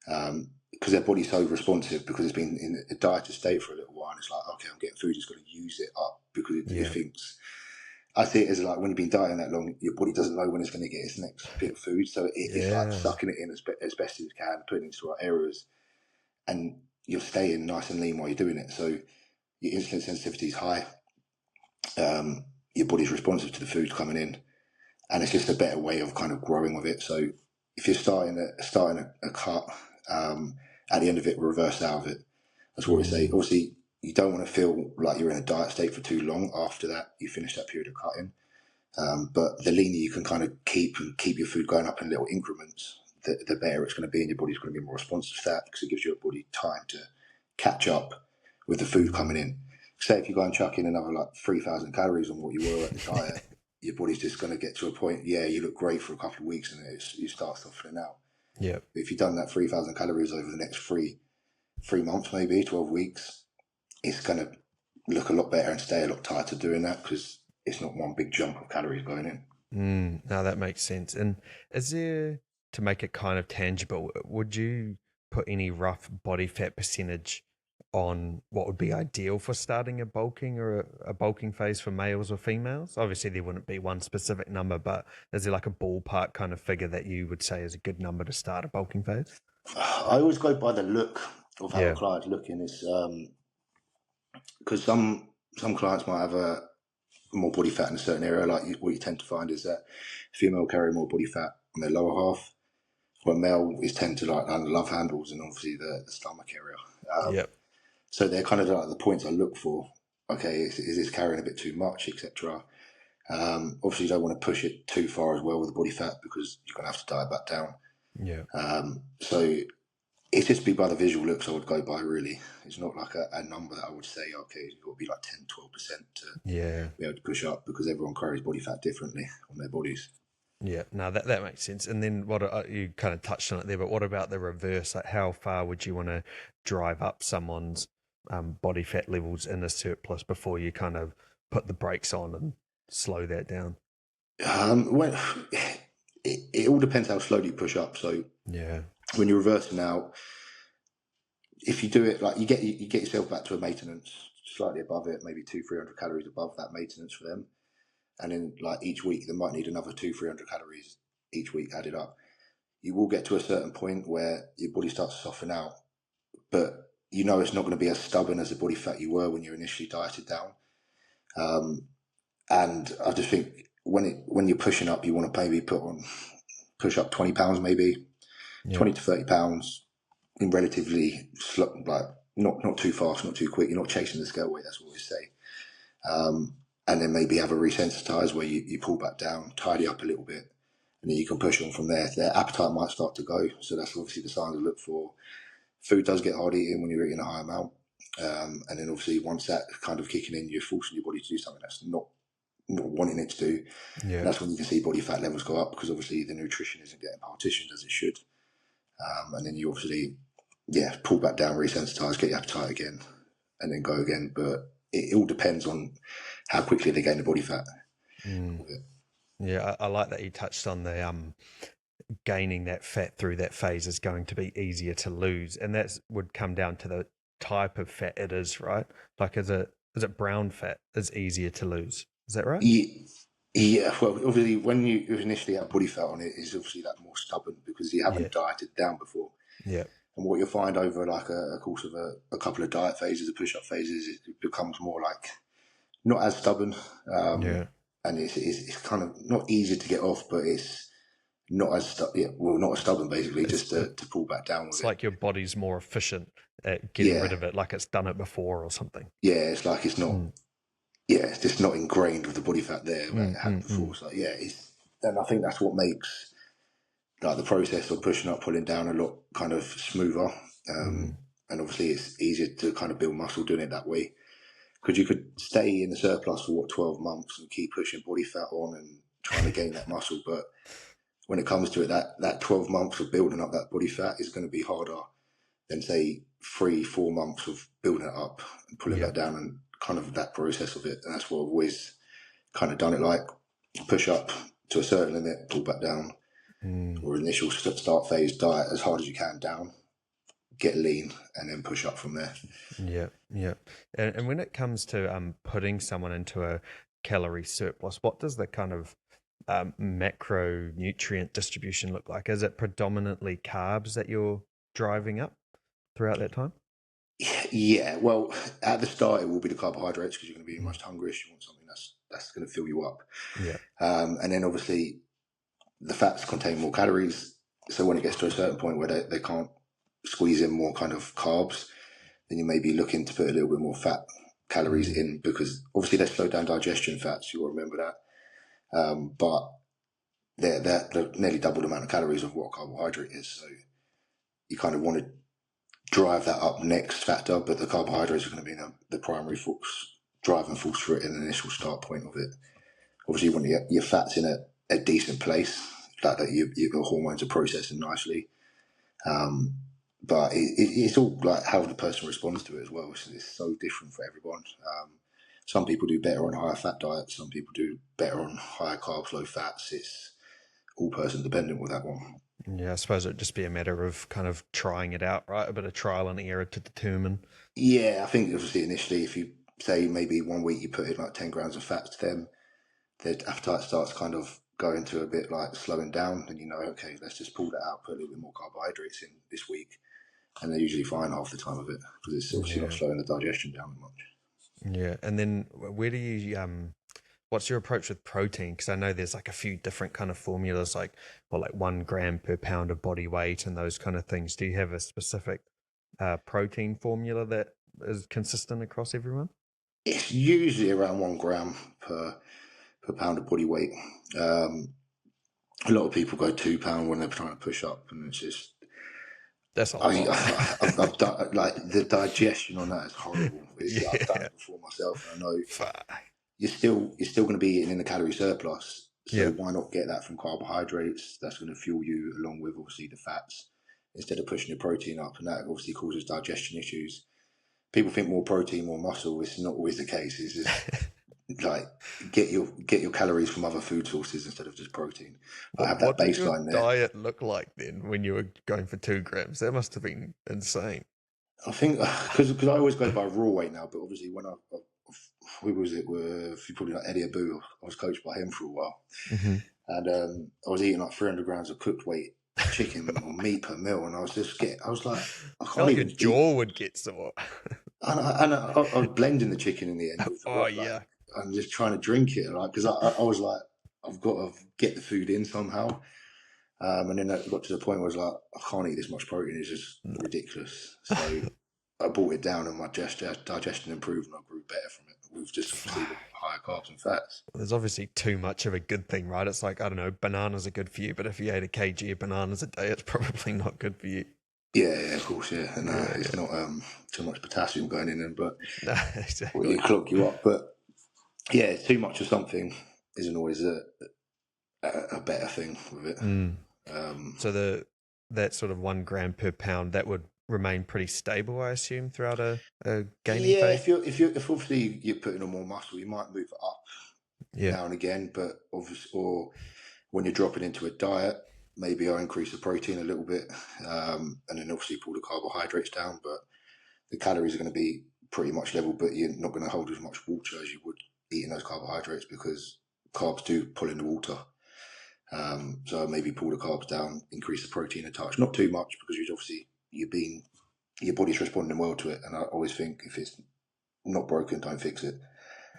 because their body's so responsive because it's been in a dieted state for a little while. And it's like, okay, I'm getting food, it's got to use it up because it yeah, thinks. I see it as like when you've been dieting that long, your body doesn't know when it's going to get its next bit of food, so it's like yeah, sucking it in as best as it can, putting it into the right areas, and you're staying nice and lean while you're doing it. So your insulin sensitivity is high, your body's responsive to the food coming in, and it's just a better way of kind of growing with it. So if you're starting a cut, at the end of it, reverse out of it. That's what we say. mm, Obviously, you don't want to feel like you're in a diet state for too long after that. You finish that period of cutting. But the leaner you can kind of keep your food going up in little increments, the better it's going to be, and your body's going to be more responsive to that because it gives your body time to catch up with the food coming mm. in. Say if you go and chuck in another like 3,000 calories on what you were at the diet, your body's just going to get to a point. Yeah, you look great for a couple of weeks, and you start softening out. Yeah, But if you've done that 3,000 calories over the next 3 months, maybe 12 weeks, it's going to look a lot better and stay a lot tighter doing that, because it's not one big jump of calories going in. No, that makes sense. And is there, to make it kind of tangible, would you put any rough body fat percentage on what would be ideal for starting a bulking or a bulking phase for males or females? Obviously, there wouldn't be one specific number, but is there like a ballpark kind of figure that you would say is a good number to start a bulking phase? I always go by the look of how Yeah. a client's looking. Is because some clients might have a more body fat in a certain area. Like what you tend to find is that female carry more body fat on their lower half, where male is tend to like under love handles and obviously the stomach area. Yep. So they're kind of like the points I look for. Okay, is this carrying a bit too much, etc. Obviously, you don't want to push it too far as well with the body fat, because you're going to have to diet back down. Yeah. So it's just be by the visual looks I would go by, really. It's not like a number that I would say, okay, it's got to be like 10, 12% to be able to push up, because everyone carries body fat differently on their bodies. Yeah, no, that makes sense. And then what you kind of touched on it there, but what about the reverse? Like, how far would you want to drive up someone's body fat levels in a surplus before you kind of put the brakes on and slow that down? Well, it all depends how slowly you push up. So Yeah, when you're reversing out, if you do it like you get yourself back to a maintenance slightly above it, maybe 200-300 calories above that maintenance for them, and then like each week they might need another 200-300 calories each week added up. You will get to a certain point where your body starts to soften out, but you know it's not going to be as stubborn as the body fat you were when you initially dieted down. And I just think when you're pushing up, you want to maybe push up 20 pounds, maybe 20 to 30 pounds in relatively slow, like not too fast, not too quick. You're not chasing the scale weight. That's what we say. And then maybe have a resensitize where you pull back down, tidy up a little bit, and then you can push on from there. Their appetite might start to go. So that's obviously the signs to look for. Food does get hard eating when you're eating a high amount. And then obviously once that kind of kicking in, you're forcing your body to do something that's not wanting it to do. yeah. That's when you can see body fat levels go up, because obviously the nutrition isn't getting partitioned as it should. And then you obviously, pull back down, resensitize, get your appetite again, and then go again. But it all depends on how quickly they gain the body fat. Yeah, I like that you touched on the gaining that fat through that phase is going to be easier to lose, and that would come down to the type of fat it is, right? Like, is it brown fat is easier to lose? Is that right? Yeah. Well, obviously, when you initially have body fat on it, is obviously that more stubborn because you haven't dieted down before. Yeah. And what you'll find over like a course of a couple of diet phases, of push-up phases, it becomes more like not as stubborn. And it's kind of not easy to get off, but it's not as not as stubborn, basically, just to pull back down with it. It's like your body's more efficient at getting rid of it, like it's done it before or something. Yeah, it's like it's not. It's just not ingrained with the body fat there that it had before. So and I think that's what makes like the process of pushing up, pulling down a lot kind of smoother. And obviously it's easier to kind of build muscle doing it that way, because you could stay in the surplus for 12 months and keep pushing body fat on and trying to gain that muscle. But when it comes to it, that 12 months of building up that body fat is going to be harder than say 3-4 months of building it up and pulling that down, and kind of that process of it. And that's what I've always kind of done it, like push up to a certain limit, pull back down, or initial start phase, diet as hard as you can down, get lean, and then push up from there. Yeah. And when it comes to putting someone into a calorie surplus, what does the kind of macronutrient distribution look like? Is it predominantly carbs that you're driving up throughout that time? Yeah, well, at the start it will be the carbohydrates, because you're going to be most hungriest. You want something that's going to fill you up. And then obviously the fats contain more calories, so when it gets to a certain point where they can't squeeze in more kind of carbs, then you may be looking to put a little bit more fat calories in, because obviously they slow down digestion, fats, you'll remember that. But they're nearly double the amount of calories of what a carbohydrate is, so you kind of want to drive that up next factor, but the carbohydrates are going to be the primary driving force for it in the initial start point of it. Obviously you want your fats in a decent place, like that your hormones are processing nicely. but it's all like how the person responds to it as well. It's so different for everyone. Some people do better on higher fat diets. Some people do better on higher carbs, low fats. It's all person dependent with that one. Yeah, I suppose it'd just be a matter of kind of trying it out, right? A bit of trial and error to determine. Yeah, I think obviously initially, if you say maybe 1 week you put in like 10 grams of fats to them, their appetite starts kind of going to a bit like slowing down, and okay, let's just pull that out, put a little bit more carbohydrates in this week, and they're usually fine half the time of it because it's obviously not slowing the digestion down much. Yeah, and then where do you what's your approach with protein? Because I know there's like a few different kind of formulas, like 1 gram per pound of body weight and those kind of things. Do you have a specific protein formula that is consistent across everyone? It's usually around 1 gram per pound of body weight. A lot of people go 2 pound when they're trying to push up, and it's just That's a lot. I've done, like, the digestion on that is horrible. I've done it before myself, and I know you're still going to be eating in the calorie surplus. So why not get that from carbohydrates? That's going to fuel you along with obviously the fats instead of pushing your protein up, and that obviously causes digestion issues. People think more protein, more muscle. It's not always the case. It's just like get your calories from other food sources instead of just protein. I have that baseline there. What did your diet look like then when you were going for 2 grams? That must have been insane. I think because I always go by raw weight now, but obviously when who was it with probably like Eddie Abu, I was coached by him for a while, and I was eating like 300 grams of cooked weight chicken or meat per meal, and I was like, I can't even. Your jaw would get sore. And I was blending the chicken in the end. I'm just trying to drink it, like, because I was like, I've got to get the food in somehow. And then that got to the point where I was like, I can't eat this much protein. It's just ridiculous. So I brought it down, and my digestion improved, and I grew better from it. We've just obviously the higher carbs and fats. There's obviously too much of a good thing, right? It's like, I don't know, bananas are good for you, but if you ate a kg of bananas a day, it's probably not good for you. Yeah, of course, yeah. And it's not too much potassium going in them, but exactly. Will clog you up. But yeah, too much of something isn't always a better thing with it. So that sort of 1 gram per pound, that would remain pretty stable, I assume, throughout a gaining phase? If obviously you're putting on more muscle, you might move it up now and again, but obviously, or when you're dropping into a diet, maybe I'll increase the protein a little bit, and then obviously pull the carbohydrates down, but the calories are going to be pretty much level, but you're not going to hold as much water as you would eating those carbohydrates because carbs do pull in the water. So maybe pull the carbs down, increase the protein a touch, not too much, because your body's responding well to it. And I always think if it's not broken, don't fix it,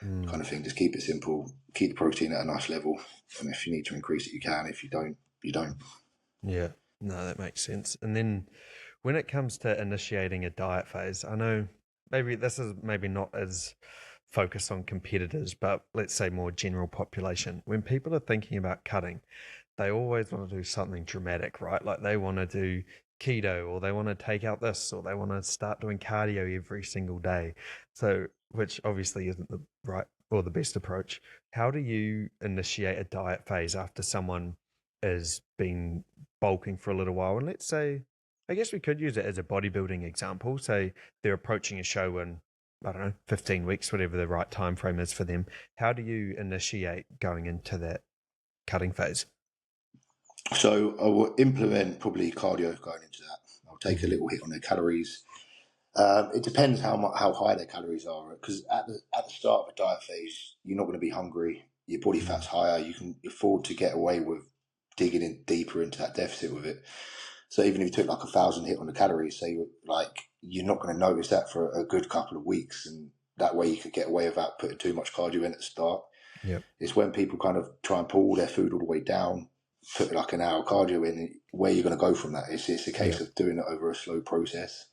kind of thing. Just keep it simple, keep the protein at a nice level, and if you need to increase it, you can. If you don't, you don't. Yeah, no, that makes sense. And then when it comes to initiating a diet phase, I know maybe this is maybe not as focused on competitors, but let's say more general population. When people are thinking about cutting, they always want to do something dramatic, right? Like they want to do keto, or they want to take out this, or they want to start doing cardio every single day. So, which obviously isn't the right or the best approach. How do you initiate a diet phase after someone has been bulking for a little while? And let's say, I guess we could use it as a bodybuilding example. Say they're approaching a show in, I don't know, 15 weeks, whatever the right time frame is for them. How do you initiate going into that cutting phase? So I will implement probably cardio going into that. I'll take a little hit on their calories. It depends how high their calories are, because at the start of a diet phase, you're not going to be hungry. Your body fat's higher. You can afford to get away with digging in deeper into that deficit with it. So even if you took like 1,000 hit on the calories, say, like, you're not going to notice that for a good couple of weeks, and that way you could get away without putting too much cardio in at the start. Yep. It's when people kind of try and pull their food all the way down, put like an hour cardio in, where you're going to go from that. It's a case of doing it over a slow process.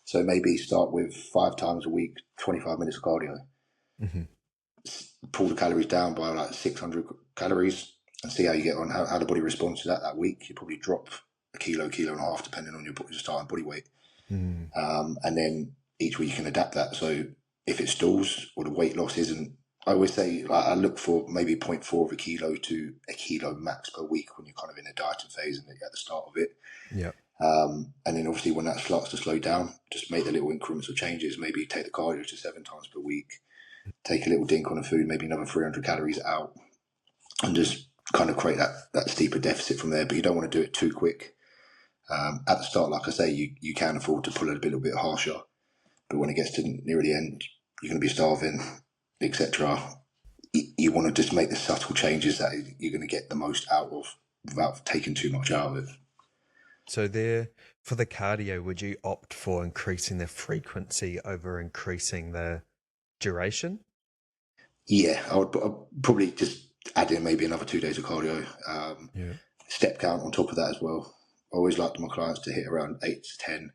So maybe start with 5 times a week, 25 minutes of cardio. Pull the calories down by like 600 calories and see how you get on, how the body responds to that week. You probably drop a kilo and a half, depending on your starting body weight. And then each week you can adapt that. So if it stalls or the weight loss isn't, I always say, like, I look for maybe 0.4 of a kilo to a kilo max per week when you're kind of in a dieting phase and at the start of it. Yeah. And then obviously when that starts to slow down, just make the little increments of changes. Maybe take the cardio to 7 times per week, take a little dink on the food, maybe another 300 calories out, and just kind of create that steeper deficit from there. But you don't want to do it too quick. At the start, like I say, you can afford to pull it a little bit harsher. But when it gets to near the end, you're going to be starving, etc. You want to just make the subtle changes that you're going to get the most out of without taking too much out of it. So there, for the cardio, would you opt for increasing the frequency over increasing the duration? Yeah, I'd probably just add in maybe another 2 days of cardio. Step count on top of that as well. I always like my clients to hit around 8 to 10,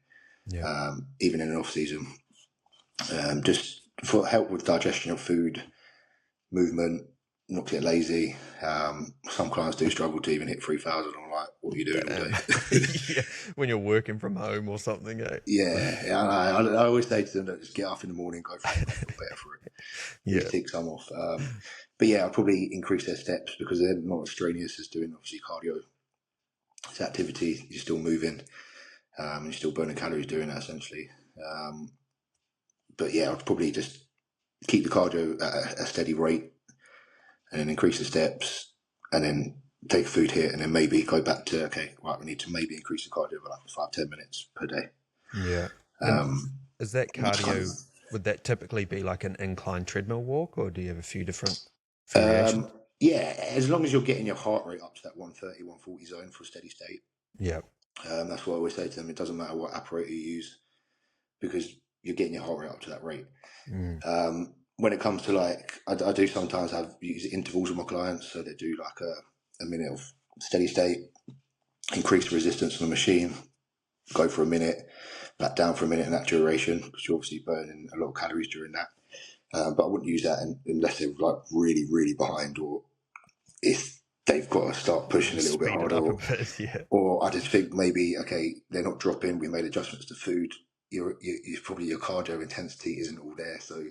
even in an off season. Just for help with digestion of food, movement, not get lazy. Some clients do struggle to even hit 3,000. I'm like, what are you doing all day? When you're working from home or something. I always say to them that just get up in the morning, go for it, feel better for it. Just take some off. But yeah, I'll probably increase their steps because they're not as strenuous as doing obviously cardio. It's activity, you're still moving, and you're still burning calories doing that essentially. But yeah, I'll probably just keep the cardio at a steady rate and then increase the steps and then take a food hit and then maybe go back to, okay, right, we need to maybe increase the cardio by like 5-10 minutes per day. Yeah. Is that cardio, would that typically be like an incline treadmill walk or do you have a few different variations? Yeah, as long as you're getting your heart rate up to that 130, 140 zone for a steady state. Yeah. That's what I always say to them. It doesn't matter what apparatus you use because you're getting your heart rate up to that rate. When it comes to like, I do sometimes use intervals with my clients. So they do like a minute of steady state, increase the resistance on the machine, go for a minute, back down for a minute in that duration because you're obviously burning a lot of calories during that. But I wouldn't use that unless they're like really, really behind or if they've got to start pushing a little bit harder. Or I just think maybe, okay, they're not dropping. We made adjustments to food. You're probably your cardio intensity isn't all there. So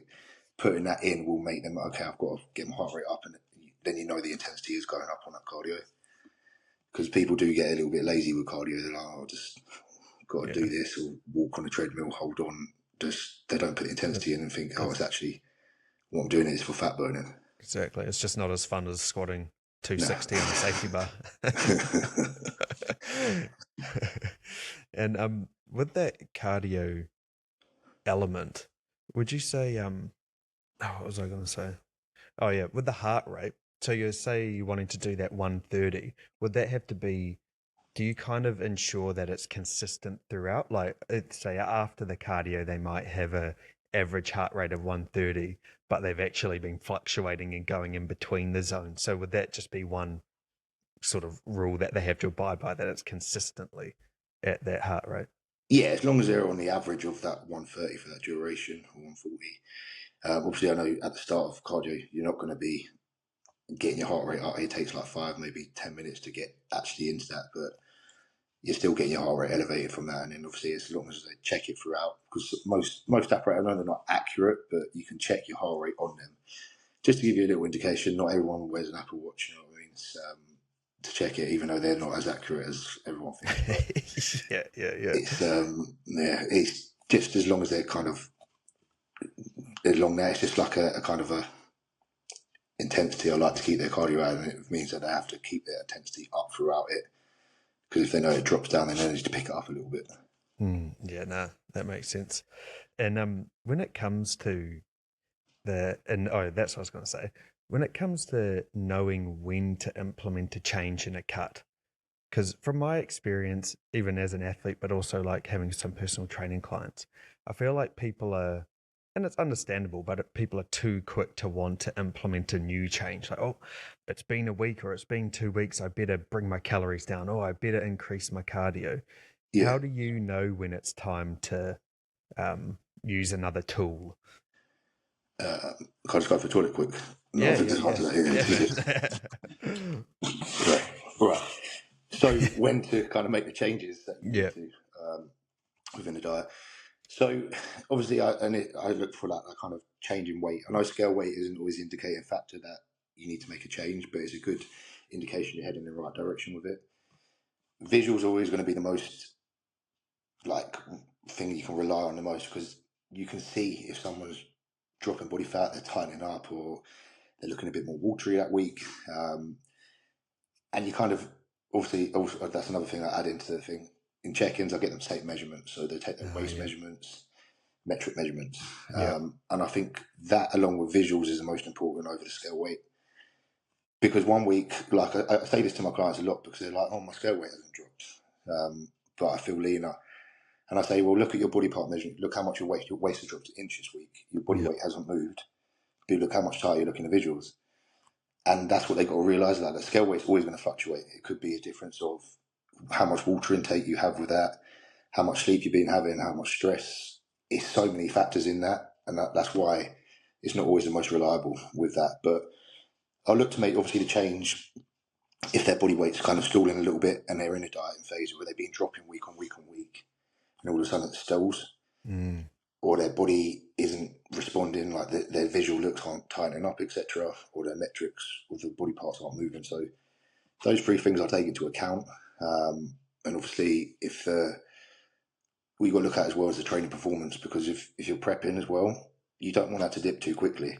putting that in will make them, okay, I've got to get my heart rate up. And then you know the intensity is going up on that cardio. Because people do get a little bit lazy with cardio. They're like, oh, just got to do this or walk on a treadmill, hold on. Just they don't put the intensity in and think, oh, it's actually what I'm doing is for fat burning. Exactly. It's just not as fun as squatting 260 on a safety bar. And with that cardio element, would you say what was I going to say? Oh yeah, with the heart rate. So you say you're wanting to do that 130. Would that have to be? Do you kind of ensure that it's consistent throughout? Like, say after the cardio, they might have a average heart rate of 130, but they've actually been fluctuating and going in between the zones. So would that just be one sort of rule that they have to abide by, that it's consistently at that heart rate? Yeah, as long as they're on the average of that 130 for that duration or 140. Obviously, I know at the start of cardio, you're not going to be getting your heart rate up. It takes like 5, maybe 10 minutes to get actually into that, but you're still getting your heart rate elevated from that. And then obviously, as long as they check it throughout, because most apparatus, I know they're not accurate, but you can check your heart rate on them. Just to give you a little indication, not everyone wears an Apple Watch, you know what I mean? It's, to check it, even though they're not as accurate as everyone thinks. Yeah. It's just as long as they're kind of along there. It's just like a kind of a intensity. I like to keep their cardio out, and it means that they have to keep their intensity up throughout it. Because if they know it drops down, they need to pick it up a little bit. That makes sense. And when it comes to that's what I was going to say. When it comes to knowing when to implement a change in a cut, because from my experience, even as an athlete, but also like having some personal training clients, I feel like people are, and it's understandable, but people are too quick to want to implement a new change. Like, oh, it's been a week or it's been 2 weeks, I better bring my calories down. Oh, I better increase my cardio. Yeah. How do you know when it's time to use another tool? Can I just go for the toilet quick? Right. So when to kind of make the changes that you need to within the diet. So obviously, I look for that kind of change in weight. I know scale weight isn't always the indicating factor that you need to make a change, but it's a good indication you're heading in the right direction with it. Visual's always going to be the most like thing you can rely on the most, because you can see if someone's dropping body fat, they're tightening up, or they're looking a bit more watery that week. And you kind of, obviously, also, that's another thing I add into the thing. In check-ins, I get them to take measurements. So they take their waist measurements, metric measurements. And I think that, along with visuals, is the most important over the scale weight. Because one week, like I say this to my clients a lot, because they're like, oh, my scale weight hasn't dropped, but I feel leaner. And I say, well, look at your body part measurement. Look how much your waist has dropped to inch this week. Your body weight hasn't moved. But look how much tighter you look in the visuals. And that's what they got to realise, that the scale weight's always going to fluctuate. It could be a difference of how much water intake you have with that, how much sleep you've been having, how much stress. It's so many factors in that, and that's why it's not always the most reliable with that. But I'll look to make, obviously, the change if their body weight's kind of stalling a little bit and they're in a dieting phase where they've been dropping week on week on week, and all of a sudden it stalls, or their body isn't responding, like their visual looks aren't tightening up, etc., or their metrics of the body parts aren't moving. So those three things I take into account. And obviously, if we got to look at as well as the training performance, because if you're prepping as well, you don't want that to dip too quickly.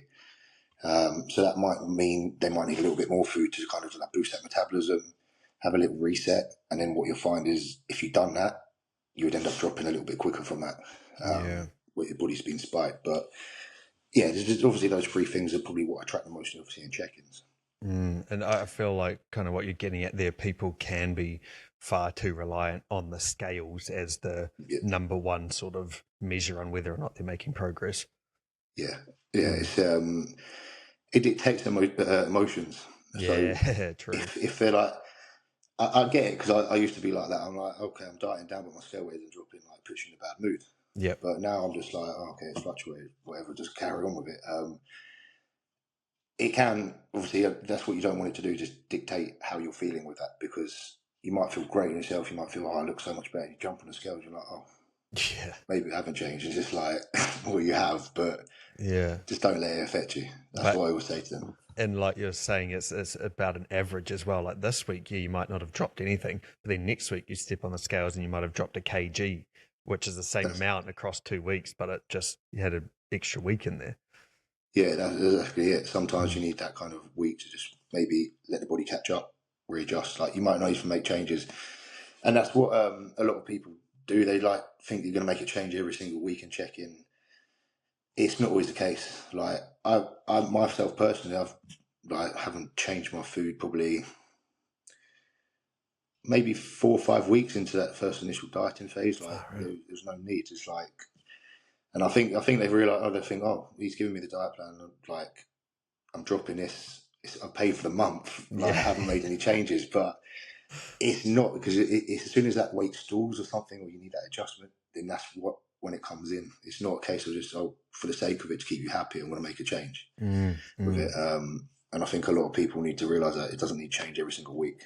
So that might mean they might need a little bit more food to kind of like boost that metabolism, have a little reset, and then what you'll find is if you've done that, you would end up dropping a little bit quicker from that. Where your body's been spiked. But yeah, there's obviously those three things are probably what I track the most, obviously, in check-ins. And I feel like kind of what you're getting at there, people can be far too reliant on the scales as the number one sort of measure on whether or not they're making progress. It's it dictates emotions. So true. If they're like, I get it, because I used to be like that. I'm like, okay, I'm dieting down, but my scale weight isn't dropping, like puts you in a bad mood. But now I'm just like, oh, okay, it's fluctuated, whatever, just carry on with it. It can, obviously, that's what you don't want it to do, just dictate how you're feeling with that, because you might feel great in yourself, you might feel, oh, I look so much better, you jump on the scales, you're like, oh, maybe I haven't changed. It's just like, well, you have, but just don't let it affect you. That's what I always say to them. And like you're saying, it's about an average as well. Like this week, you might not have dropped anything, but then next week you step on the scales and you might have dropped a kg, which is the same amount across 2 weeks, but it just, you had an extra week in there. Yeah, that's exactly it. Sometimes you need that kind of week to just maybe let the body catch up, readjust. Like you might not even make changes, and that's what a lot of people do. They like think you're going to make a change every single week and check in. It's not always the case. Like I myself personally, haven't changed my food probably maybe 4 or 5 weeks into that first initial dieting phase. Like there's no need. It's like. And I think they've realised. They think, oh, he's giving me the diet plan. Like, I'm dropping this. I'm paid for the month. Like, I haven't made any changes, but it's not, because it's as soon as that weight stalls or something, or you need that adjustment, then that's when it comes in. It's not a case of just for the sake of it, to keep you happy, I'm going to make a change with it. And I think a lot of people need to realise that it doesn't need change every single week.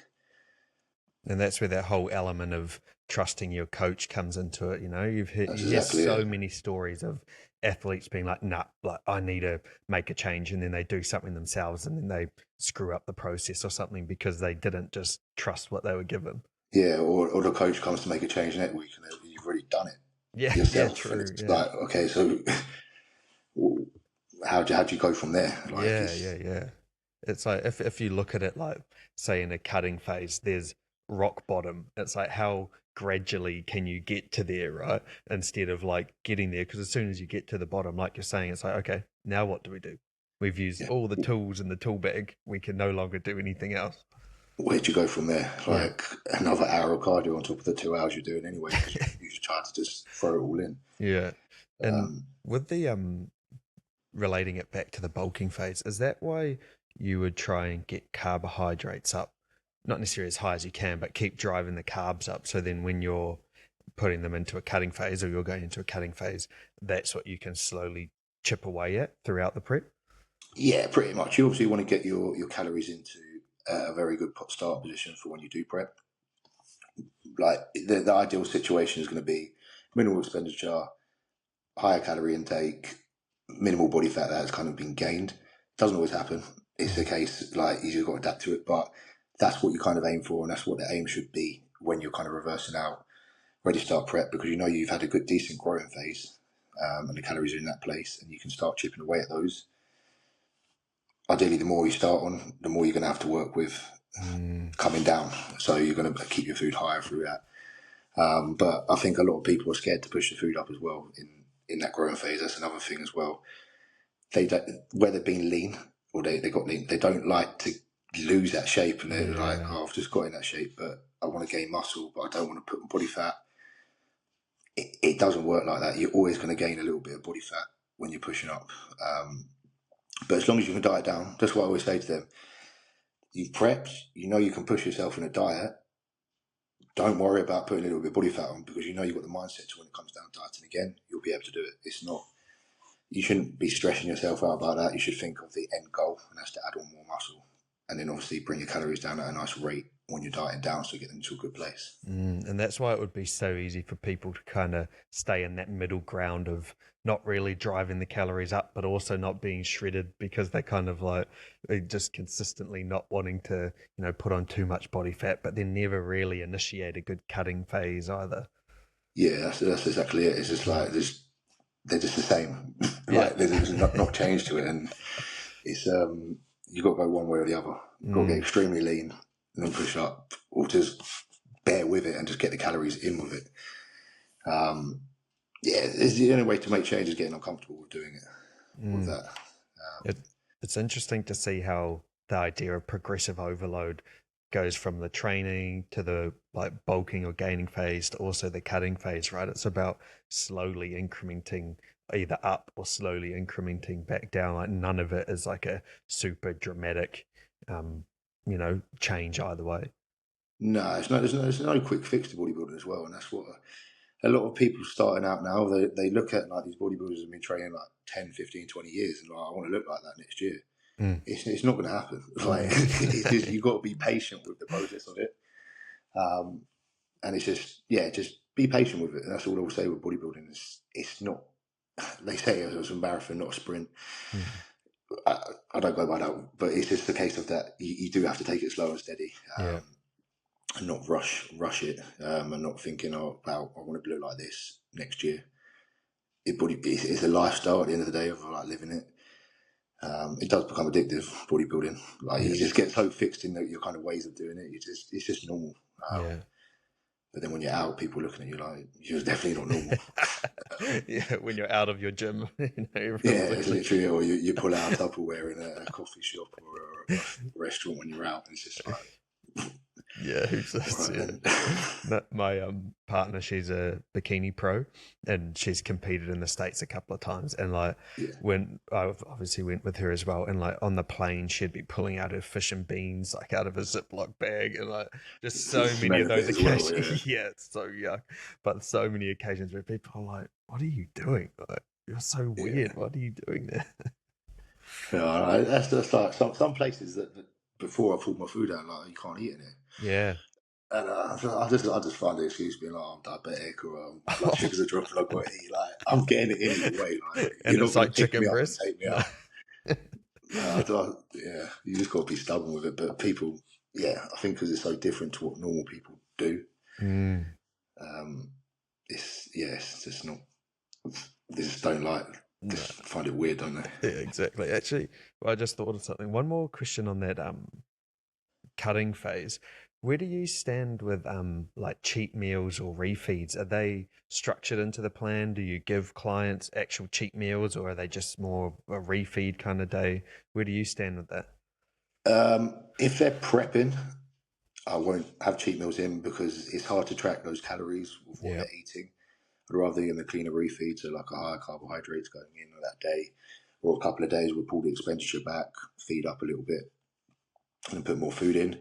And that's where that whole element of trusting your coach comes into it. You know, you hear so many stories of athletes being like, nah, like I need to make a change, and then they do something themselves and then they screw up the process or something because they didn't just trust what they were given. Yeah, or the coach comes to make a change next week and you've already done it yourself. Yeah, true. And it's like, okay, so how do you go from there? Like, yeah. It's like if you look at it like, say, in a cutting phase, there's rock bottom. It's like, how gradually can you get to there, right? Instead of like getting there, because as soon as you get to the bottom, like you're saying, it's like, okay, now what do we do? We've used all the tools in the tool bag. We can no longer do anything else. Where'd you go from there? Like another hour of cardio on top of the 2 hours you're doing anyway. You just try to just throw it all in. Yeah. And with the relating it back to the bulking phase, is that why you would try and get carbohydrates up? Not necessarily as high as you can, but keep driving the carbs up. So then when you're putting them into a cutting phase, or you're going into a cutting phase, that's what you can slowly chip away at throughout the prep? Yeah, pretty much. You obviously want to get your calories into a very good start position for when you do prep. Like the ideal situation is going to be minimal expenditure, higher calorie intake, minimal body fat that has kind of been gained. Doesn't always happen. It's the case, like, you just got to adapt to it, but that's what you kind of aim for, and that's what the aim should be when you're kind of reversing out ready to start prep because you know you've had a good, decent growing phase, and the calories are in that place, and you can start chipping away at those. Ideally, the more you start on, the more you're going to have to work with coming down. So you're going to keep your food higher through that. But I think a lot of people are scared to push the food up as well in that growing phase. That's another thing as well. They don't, where they've been lean or they got lean, they don't like to lose that shape, and they're like, oh, I've just got in that shape, but I want to gain muscle, but I don't want to put on body fat. It doesn't work like that. You're always going to gain a little bit of body fat when you're pushing up. But as long as you can diet down, that's what I always say to them. You've prepped, you know you can push yourself in a diet. Don't worry about putting a little bit of body fat on because you know you've got the mindset to when it comes down to dieting again, you'll be able to do it. It's not, you shouldn't be stressing yourself out about that. You should think of the end goal, and that's to add on more muscle. And then obviously bring your calories down at a nice rate when you're dieting down so you get them to a good place. And that's why it would be so easy for people to kind of stay in that middle ground of not really driving the calories up, but also not being shredded because they kind of like, they just consistently not wanting to, you know, put on too much body fat, but they never really initiate a good cutting phase either. Yeah, that's exactly it. It's just like, they're just the same. Like there's not change to it. And it's, you've got to go one way or the other. You've got to get extremely lean and then push up, or just bear with it and just get the calories in with it. It's the only way to make change is getting uncomfortable with doing it with that. It's interesting to see how the idea of progressive overload goes from the training to the like bulking or gaining phase to also the cutting phase, right? It's about slowly incrementing either up or slowly incrementing back down. Like none of it is like a super dramatic, change either way. No, it's not. There's no quick fix to bodybuilding as well, and that's what a lot of people starting out now. They look at like these bodybuilders have been training like 10, 15, 20 years, and like, I want to look like that next year. It's not going to happen. Like you've got to be patient with the process of it, and it's just be patient with it. And that's all I will say with bodybuilding. It's not. They say it's a marathon, not a sprint. I don't go by that, but it's just the case of that you do have to take it slow and steady. And not rush it, and not thinking, oh, wow, I want to look like this next year. It's a lifestyle at the end of the day of like living it. It does become addictive, bodybuilding. Like you just get so fixed in your kind of ways of doing it. It's just normal. But then when you're out, people looking at you like you're definitely not normal. When you're out of your gym, it's literally, or you pull out Tupperware in a coffee shop or a restaurant when you're out. And it's just like. My partner, she's a bikini pro, and she's competed in the States a couple of times. And when I obviously went with her as well, and like on the plane, she'd be pulling out her fish and beans like out of a Ziploc bag, and like just so many of those occasions. Well, it's so yuck. But so many occasions where people are like, "What are you doing? Like, you're so weird. What are you doing there?" That's just like some places that before I pulled my food out, like you can't eat in it. Yeah. And I just find the excuse being like, I'm diabetic or blood sugars are dropping, I've got to eat. Like, I'm getting it in anyway. Like, and it's like chicken breast. Take me out. You just got to be stubborn with it. But people, I think because it's so different to what normal people do, it's just not. They just don't like. Just find it weird, don't they? Yeah, exactly. Actually, I just thought of something. One more question on that cutting phase. Where do you stand with like cheat meals or refeeds? Are they structured into the plan? Do you give clients actual cheat meals, or are they just more a refeed kind of day? Where do you stand with that? If they're prepping, I won't have cheat meals in because it's hard to track those calories with what they're eating. I'd rather in the cleaner refeed, so like a higher carbohydrates going in on that day, or a couple of days we'll pull the expenditure back, feed up a little bit, and put more food in.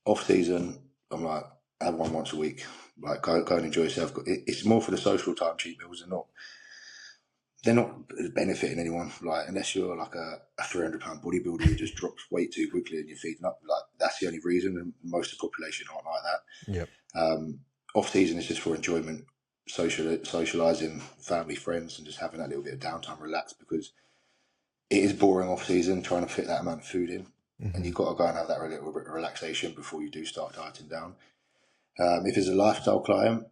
Off season, I'm like, have one once a week. Like, go and enjoy yourself. It's more for the social time cheat meals. They're not benefiting anyone. Like, unless you're like a 300-pound bodybuilder who just drops weight too quickly and you're feeding up. Like, that's the only reason. And most of the population aren't like that. Yep. Off season is just for enjoyment, socializing, family, friends, and just having that little bit of downtime, relax, because it is boring off season trying to fit that amount of food in. And you've got to go and have that little bit of relaxation before you do start dieting down. If it's a lifestyle client,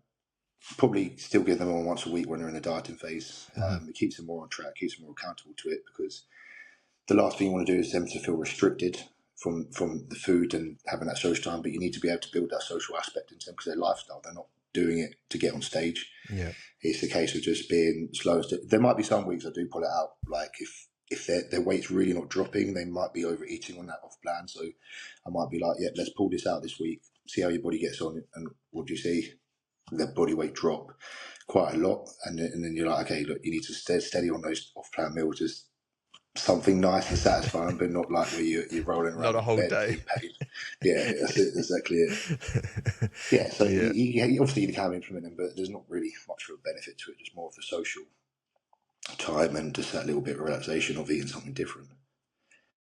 probably still give them on once a week when they're in the dieting phase. Mm-hmm. It keeps them more on track, keeps them more accountable to it, because the last thing you want to do is them to feel restricted from the food and having that social time. But you need to be able to build that social aspect into them, because their lifestyle, they're not doing it to get on stage. Yeah. It's a case of just being slow. There might be some weeks I do pull it out, like if their weight's really not dropping, they might be overeating on that off plan. So I might be like, yeah, let's pull this out this week, see how your body gets on, and what do you see? Their body weight drop quite a lot, and then you're like, okay, look, you need to stay steady on those off plan meals. Just something nice and satisfying, but not like where you're rolling around Not a in whole bed day. in pain. Yeah, that's it, exactly it. Yeah, so Yeah. you obviously you can implement them, but there's not really much of a benefit to it. Just more of the social time and just that little bit of relaxation of eating something different.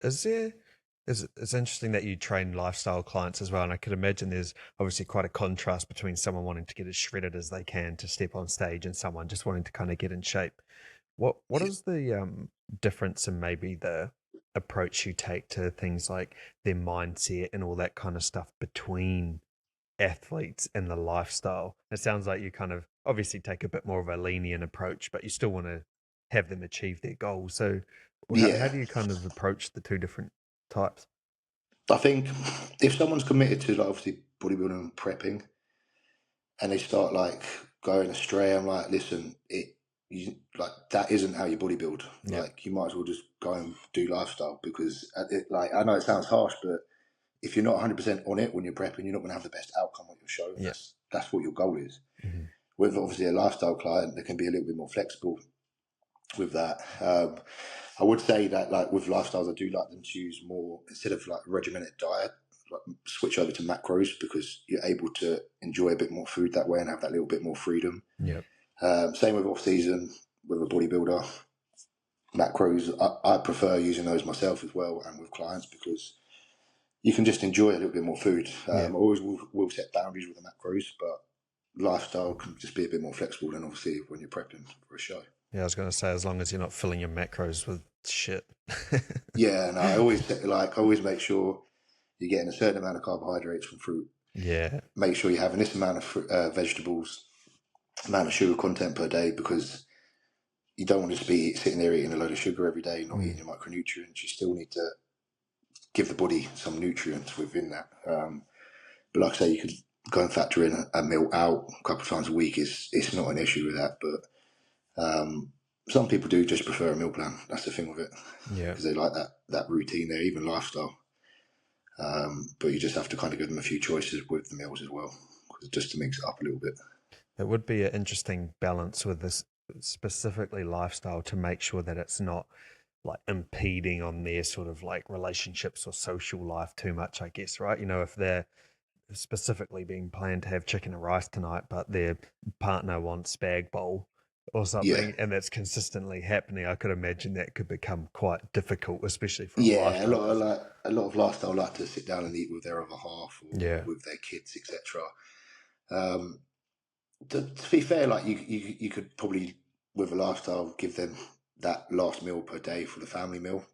It's interesting that you train lifestyle clients as well, and I could imagine there's obviously quite a contrast between someone wanting to get as shredded as they can to step on stage and someone just wanting to kind of get in shape. What is the difference in maybe the approach you take to things like their mindset and all that kind of stuff between athletes and the lifestyle? It sounds like you kind of obviously take a bit more of a lenient approach, but you still want to have them achieve their goals. So how do you kind of approach the two different types? I think if someone's committed to like obviously bodybuilding and prepping, and they start like going astray, I'm like, listen, like that isn't how you bodybuild. Yeah. Like you might as well just go and do lifestyle, because like I know it sounds harsh, but if you're not 100% on it when you're prepping, you're not going to have the best outcome on your show. Yeah. That's what your goal is. Mm-hmm. With obviously a lifestyle client, they can be a little bit more flexible with that. I would say that like with lifestyles, I do like them to use more, instead of like a regimented diet, like switch over to macros, because you're able to enjoy a bit more food that way and have that little bit more freedom. Yeah. Same with off season with a bodybuilder. Macros, I prefer using those myself as well, and with clients, because you can just enjoy a little bit more food. I always will set boundaries with the macros, but lifestyle can just be a bit more flexible than obviously when you're prepping for a show. Yeah, I was going to say, as long as you're not filling your macros with shit. Yeah, and I always make sure you're getting a certain amount of carbohydrates from fruit. Yeah. Make sure you're having this amount of vegetables, amount of sugar content per day, because you don't want to just be sitting there eating a load of sugar every day, not eating your micronutrients. You still need to give the body some nutrients within that. But like I say, you could go and factor in a meal out a couple of times a week. It's not an issue with that, but some people do just prefer a meal plan. That's the thing with it. Yeah. Because they like that routine there, even lifestyle. But you just have to kind of give them a few choices with the meals as well, just to mix it up a little bit. It would be an interesting balance with this specifically lifestyle to make sure that it's not like impeding on their sort of like relationships or social life too much, I guess, right? You know, if they're specifically being planned to have chicken and rice tonight, but their partner wants spag bowl or something, and that's consistently happening, I could imagine that could become quite difficult, especially for a lifestyle. A lot of lifestyle like to sit down and eat with their other half or with their kids, etc. To be fair, like you could probably with a lifestyle give them that last meal per day for the family meal.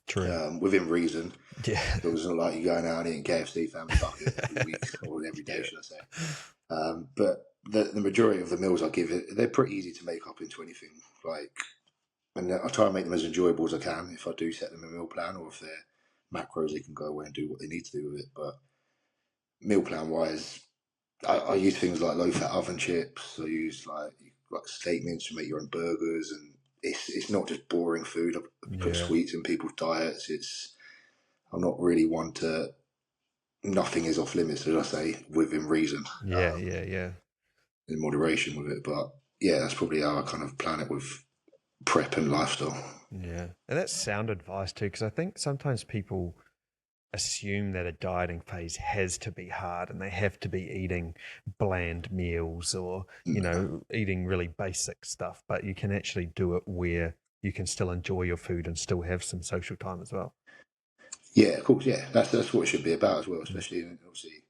True. Within reason. Yeah. It wasn't like you going out and eating KFC family bucket every week or every day, should I say. But the majority of the meals I give, they're pretty easy to make up into anything. And I try and make them as enjoyable as I can if I do set them a meal plan, or if they're macros, they can go away and do what they need to do with it. But meal plan wise, I use things like low fat oven chips. I use like steak mince to make your own burgers, and it's not just boring food. I put sweets in people's diets. I'm not really one to. Nothing is off limits, as I say, within reason. Yeah. In moderation with it, but yeah, that's probably how I kind of plan it with prep and lifestyle. Yeah, and that's sound advice too, because I think sometimes people assume that a dieting phase has to be hard and they have to be eating bland meals or, you know, eating really basic stuff, but you can actually do it where you can still enjoy your food and still have some social time as well. Yeah, of course, yeah. That's what it should be about as well, especially in obviously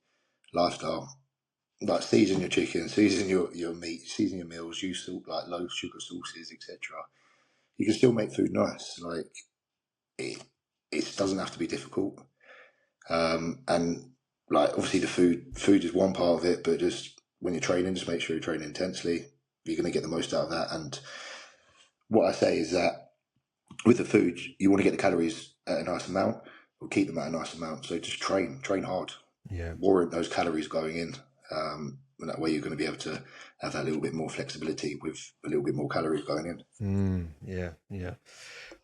lifestyle. Like season your chicken, season your meat, season your meals, use like low sugar sauces, etc. You can still make food nice. Like it doesn't have to be difficult. And like obviously the food is one part of it, but just when you're training, just make sure you're training intensely. You're going to get the most out of that. And what I say is that with the food, you want to get the calories at a nice amount, or keep them at a nice amount. So just train hard. Yeah. Warrant those calories going in. And that way you're going to be able to have that little bit more flexibility with a little bit more calories going in. Yeah.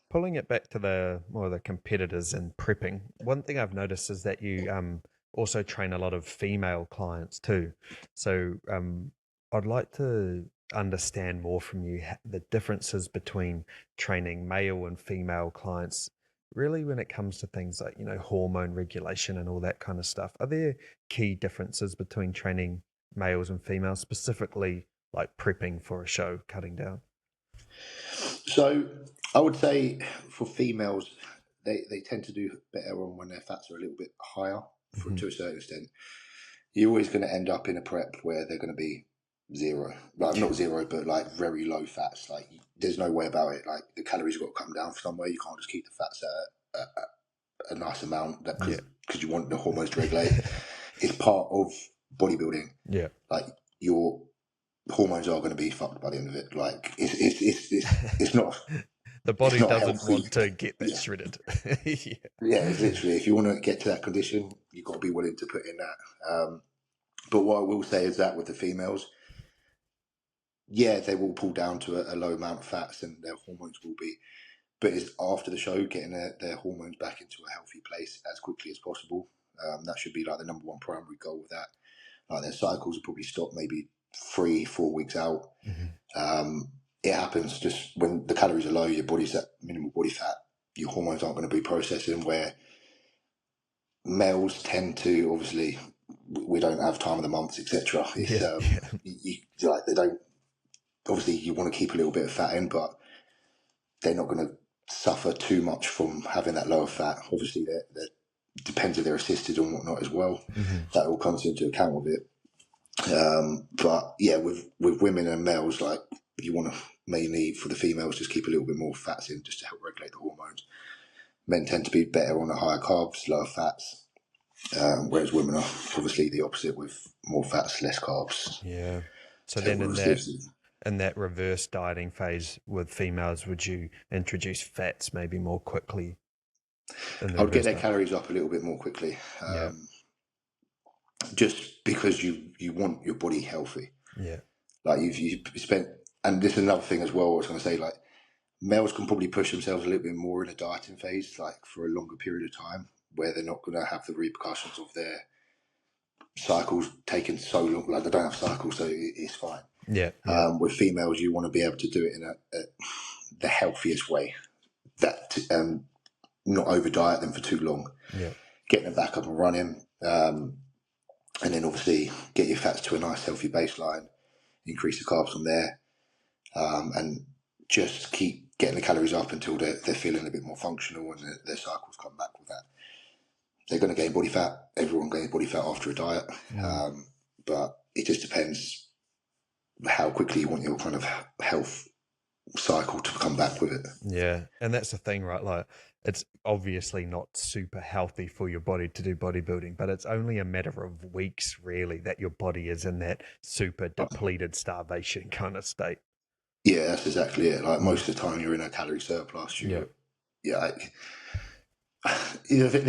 Pulling it back to the competitors and prepping, one thing I've noticed is that you also train a lot of female clients too. So I'd like to understand more from you the differences between training male and female clients, really when it comes to things like, hormone regulation and all that kind of stuff. Are there key differences between training males and females, specifically like prepping for a show, cutting down? So I would say for females, they tend to do better on when their fats are a little bit higher to a certain extent. You're always going to end up in a prep where they're going to be zero, like not zero, but like very low fats. Like there's no way about it. Like the calories have got to come down somewhere. You can't just keep the fats at a nice amount because you want the hormones to regulate. It's part of bodybuilding. Yeah, like your hormones are going to be fucked by the end of it. Like it's not. The body doesn't healthy. Want to get that shredded. It's literally, if you want to get to that condition, you've got to be willing to put in that. But what I will say is that with the females, they will pull down to a low amount of fats and their hormones will be. But it's after the show, getting their hormones back into a healthy place as quickly as possible. That should be like the number one primary goal with that. Like their cycles will probably stop maybe 3-4 weeks out. It happens just when the calories are low, your body's at minimal body fat, your hormones aren't going to be processing, where males tend to, obviously, we don't have time of the months, etc. Like they don't, obviously you want to keep a little bit of fat in, but they're not going to suffer too much from having that lower fat. Obviously that depends if they're assisted or whatnot as well. That all comes into account with it. But yeah, with women and males, like you want to mainly, for the females, just keep a little bit more fats in just to help regulate the hormones. Men tend to be better on the higher carbs, lower fats, whereas women are obviously the opposite, with more fats, less carbs. Yeah. So then in that reverse dieting phase with females, would you introduce fats maybe more quickly? I would get their calories up a little bit more quickly. Just because you want your body healthy. Yeah. Like you've spent, and this is another thing as well, I was going to say, like males can probably push themselves a little bit more in a dieting phase, like for a longer period of time, where they're not going to have the repercussions of their cycles taking so long. Like they don't have cycles, so it's fine. Yeah. With females, you want to be able to do it in the healthiest way, that not over diet them for too long. Yeah. Getting them back up and running. And then obviously get your fats to a nice healthy baseline, increase the carbs from there, and just keep getting the calories up until they're feeling a bit more functional and their cycles come back with that. They're going to gain body fat. Everyone gains body fat after a diet. But it just depends how quickly you want your kind of health cycle to come back with it. Yeah. And that's the thing, right? Like it's obviously not super healthy for your body to do bodybuilding, but it's only a matter of weeks really that your body is in that super depleted starvation kind of state. Yeah, that's exactly it. Like most of the time you're in a calorie surplus. The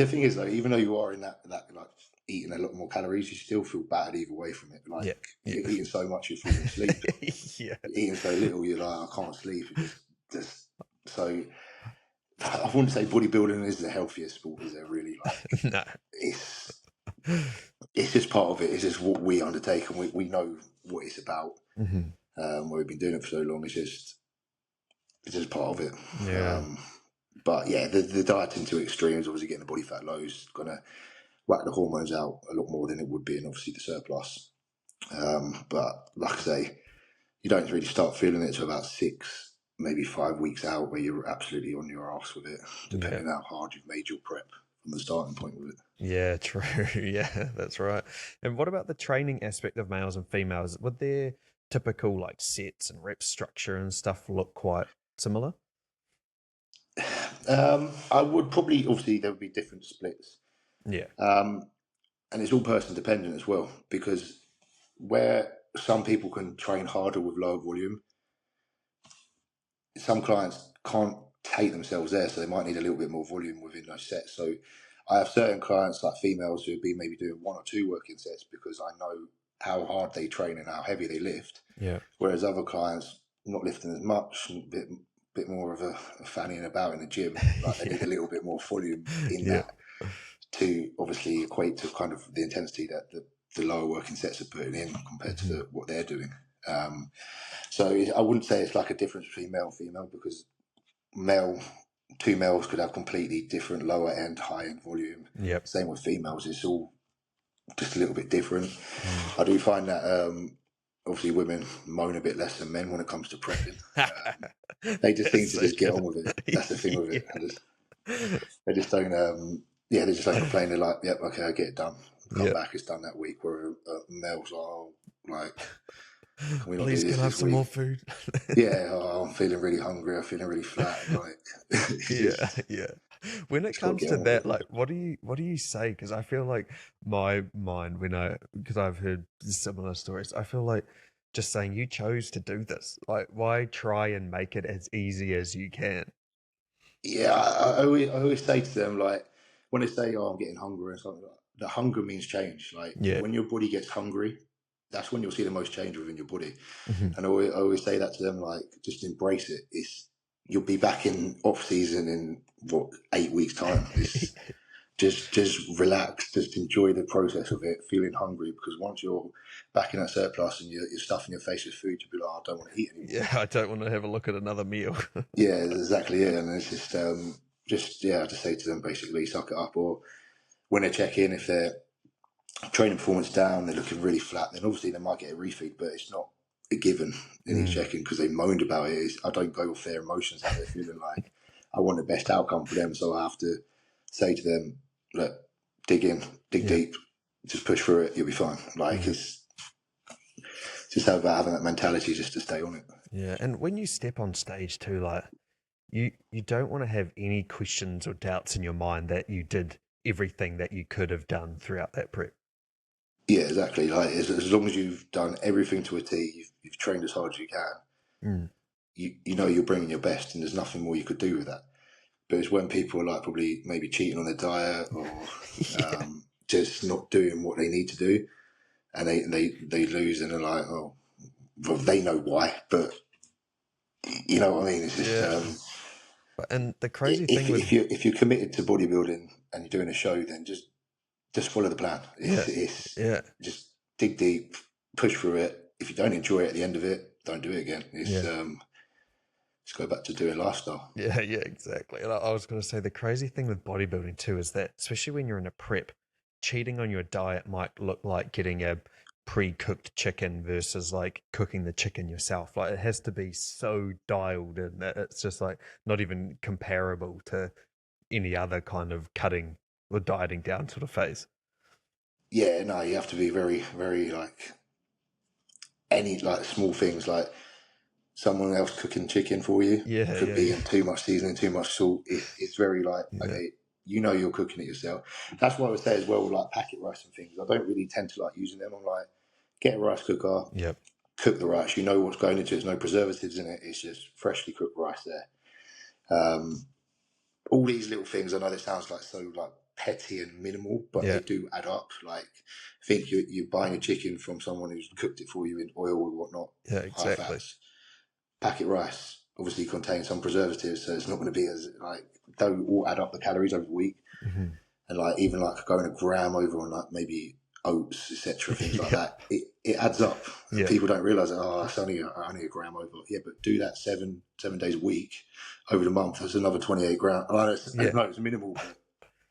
thing is though, even though you are in that like eating a lot more calories, you still feel bad either way from it. Like you're eating so much, you're falling asleep. You're eating so little, you're like, I can't sleep. Just so I wouldn't say bodybuilding is the healthiest sport, is there really? Like, no. It's just part of it. It's just what we undertake, and we know what it's about. We've been doing it for so long. It's just part of it. Yeah. But yeah, the dieting to extremes, obviously getting the body fat low is gonna whack the hormones out a lot more than it would be in obviously the surplus. But like I say, you don't really start feeling it to about 6, maybe 5 weeks out, where you're absolutely on your arse with it, depending on how hard you've made your prep from the starting point with it. Yeah, true. Yeah, that's right. And what about the training aspect of males and females? Would their typical like sets and rep structure and stuff look quite similar? I would probably, obviously there would be different splits. Yeah. And it's all person dependent as well, because where some people can train harder with lower volume. Some clients can't take themselves there, so they might need a little bit more volume within those sets. So I have certain clients, like females, who have been maybe doing 1 or 2 working sets because I know how hard they train and how heavy they lift. Yeah. Whereas other clients not lifting as much, a bit more of a fannying about in the gym, like they need a little bit more volume in that to obviously equate to kind of the intensity that the lower working sets are putting in compared to what they're doing. So I wouldn't say it's like a difference between male and female, because two males could have completely different lower end, high end volume. Yep. Same with females, it's all just a little bit different. I do find that obviously women moan a bit less than men when it comes to prepping. They just seem to just get on with it. That's the thing with it. They just don't. They just don't complain. They're like, "Yep, okay, I get it done. Come back, it's done that week." Where males are like, "Can we not Please, do this can I have this some week?" more food? I'm feeling really hungry. I'm feeling really flat. Like, Yeah. When it comes to that, like, what do you say? Because I feel like my mind, because I've heard similar stories, I feel like just saying you chose to do this. Like, why try and make it as easy as you can? Yeah, I always say to them, like, when they say, "Oh, I'm getting hungry," and something like that, the hunger means change. Like, when your body gets hungry, that's when you'll see the most change within your body. And I always say that to them, like, just embrace it. You'll be back in off season in 8 weeks time. Just relax, just enjoy the process of it, feeling hungry, because once you're back in that surplus and you're stuffing your face with food, you'll be like, "Oh, I don't want to eat anymore." Yeah, I don't want to have a look at another meal. Yeah, exactly it. And it's just I just say to them, basically, suck it up. Or when they check in, if their training performance down, they're looking really flat, then obviously they might get a refeed, but it's not a given in each check-in because they moaned about it. I don't go with their emotions, how they're feeling. Like, I want the best outcome for them, so I have to say to them, look, dig in, dig deep, just push through it, you'll be fine. Like, it's just about having that mentality just to stay on it. Yeah, and when you step on stage too, like, you don't want to have any questions or doubts in your mind that you did everything that you could have done throughout that prep. Yeah, exactly. Like, as long as you've done everything to a T, you've trained as hard as you can, you know you're bringing your best, and there's nothing more you could do with that. But it's when people are like probably maybe cheating on their diet or just not doing what they need to do, and they lose, and they're like, oh, well, they know why, but you know what I mean. It's just and the crazy thing with if you're committed to bodybuilding and you're doing a show, then just follow the plan. It's just dig deep, push through it. If you don't enjoy it at the end of it, don't do it again. Just go back to doing lifestyle. Yeah, exactly. And I was going to say the crazy thing with bodybuilding too is that, especially when you're in a prep, cheating on your diet might look like getting a pre-cooked chicken versus like cooking the chicken yourself. Like, it has to be so dialed in that it's just like not even comparable to any other kind of cutting or dieting down sort of phase. Yeah, no, you have to be very, very like any like small things, like someone else cooking chicken for you could be in too much seasoning, too much salt. It's very like, okay, you know you're cooking it yourself. That's why I would say as well, like packet rice and things, I don't really tend to like using them. I'm like, get a rice cooker, cook the rice. You know what's going into it. There's no preservatives in it. It's just freshly cooked rice there. All these little things, I know that sounds like so like petty and minimal, but they do add up. Like, I think you're buying a chicken from someone who's cooked it for you in oil or whatnot. Yeah, exactly. High fats. Packet rice obviously contains some preservatives, so it's not going to be as like, they'll all add up the calories over the week, and like even like going a gram over on like maybe oats, etc., things like that. It adds up. People don't realize that. Oh, it's only a gram over. Yeah, but do that 7 days a week over the month. That's another 28 grams. I know it's minimal, but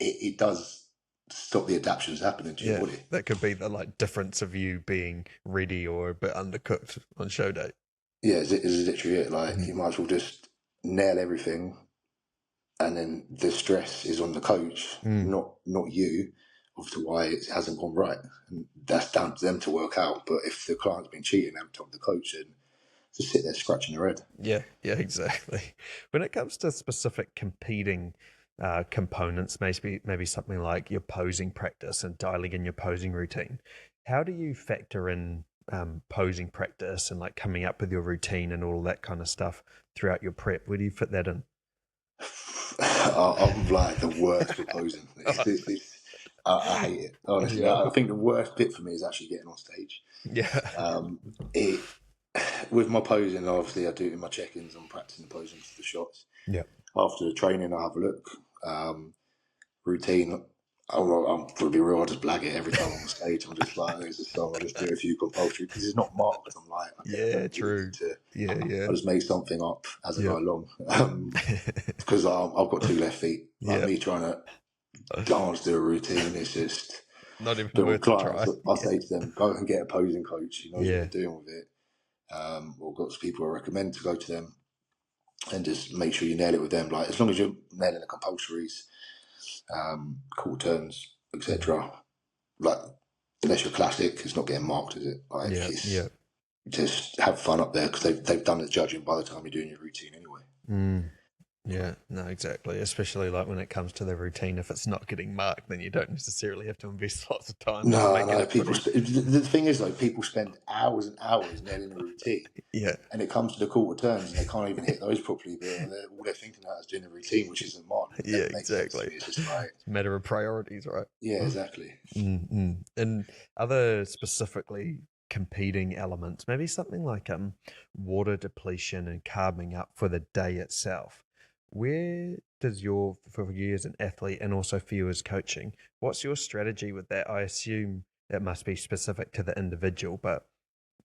it does stop the adaptations happening to your body. That could be the like difference of you being ready or a bit undercooked on show day. Yeah, it's literally it. Like, you might as well just nail everything, and then the stress is on the coach, not you, as to why it hasn't gone right. And that's down to them to work out. But if the client's been cheating, they haven't told the coach, and just sit there scratching their head. Yeah, exactly. When it comes to specific competing components, maybe something like your posing practice and dialing in your posing routine, how do you factor in posing practice and like coming up with your routine and all that kind of stuff throughout your prep? Where do you fit that in? I'm like the worst for posing. I hate it, honestly. Yeah. I think the worst bit for me is actually getting on stage. Yeah. It with my posing, obviously I do it in my check-ins. I'm practicing the posing for the shots. Yeah. After the training, I have a look. Routine, I'm to be real, I just blag it every time I'm on stage. I'm just like, there's a song, I just do a few compulsory because it's not marked. I'm like, I get Yeah, true. I just make something up as I go along. Because I've got 2 left feet. Like me trying to dance to a routine, it's just Not even but with worth a clients, try. I say to them, go and get a posing coach. He knows what Yeah. they're doing with it. Or got some people I recommend to go to them and just make sure you nail it with them. Like as long as you're nailing the compulsories, quarter turns, etc. Like unless you're classic, it's not getting marked, is it? Like just have fun up there because they've done the judging by the time you're doing your routine anyway. Yeah, no, exactly. Especially like when it comes to the routine, if it's not getting marked, then you don't necessarily have to invest lots of time. No. People. The thing is, though, people spend hours and hours nailing a routine. Yeah. And it comes to the quarter turns, and they can't even hit those properly. But all they're thinking about is doing the routine, which isn't mine. Yeah, exactly. It's just like it's a matter of priorities, right? Yeah, exactly. And other specifically competing elements, maybe something like water depletion and carbing up for the day itself. Where does for you as an athlete and also for you as coaching, what's your strategy with that? I assume it must be specific to the individual, but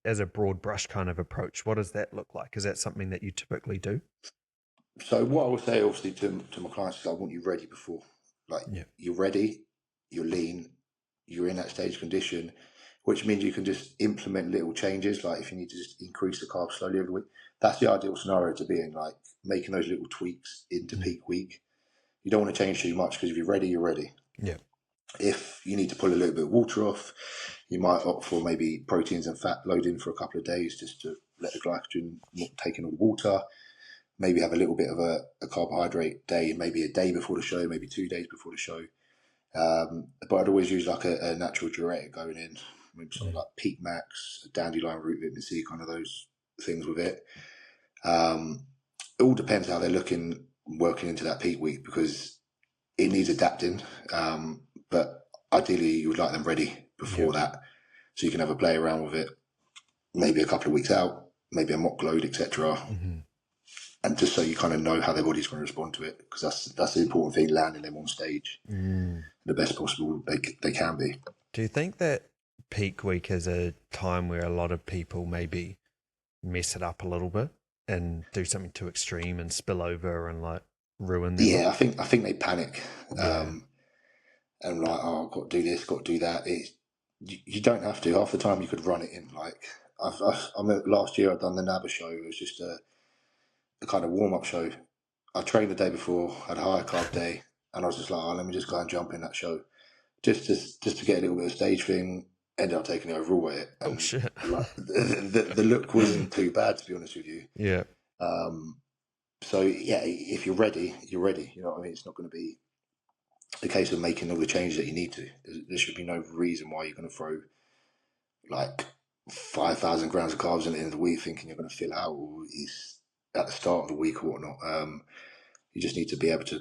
as a broad brush kind of approach, what does that look like? Is that something that you typically do? So what I would say, obviously, to my clients is I want you ready before. Like, you're ready, you're lean, you're in that stage condition, which means you can just implement little changes. Like if you need to just increase the carbs slowly every week, that's the ideal scenario to be in, like making those little tweaks into peak week. You don't want to change too much because if you're ready, you're ready. Yeah. If you need to pull a little bit of water off, you might opt for maybe proteins and fat loading for a couple of days just to let the glycogen not take in all the water. Maybe have a little bit of a carbohydrate day, maybe a day before the show, maybe 2 days before the show. But I'd always use like a natural diuretic going in, maybe something like Peak Max, dandelion root vitamin C, kind of those things with it. It all depends how they're working into that peak week because it needs adapting. But ideally, you would like them ready before that, so you can have a play around with it. Maybe a couple of weeks out, maybe a mock load, etc. And just so you kind of know how their body's going to respond to it, because that's the important thing, landing them on stage the best possible they can be. Do you think that peak week is a time where a lot of people maybe mess it up a little bit and do something too extreme and spill over and like ruin them? Yeah, I think they panic and like, oh, I've got to do this, got to do that. You don't have to. Half the time you could run it in. Like last year I'd done the NABA show. It was just a kind of warm-up show. I trained the day before, had a higher carb day, and I was just like, oh, let me just go and jump in that show. Just to get a little bit of stage thing, ended up taking the overall at it. And shit. Like, the look wasn't too bad, to be honest with you. Yeah. So, yeah, if you're ready, you're ready. You know what I mean? It's not going to be a case of making all the changes that you need to. There should be no reason why you're going to throw like 5,000 grams of carbs in the end of the week thinking you're going to fill out, or it's at the start of the week or whatnot. You just need to be able to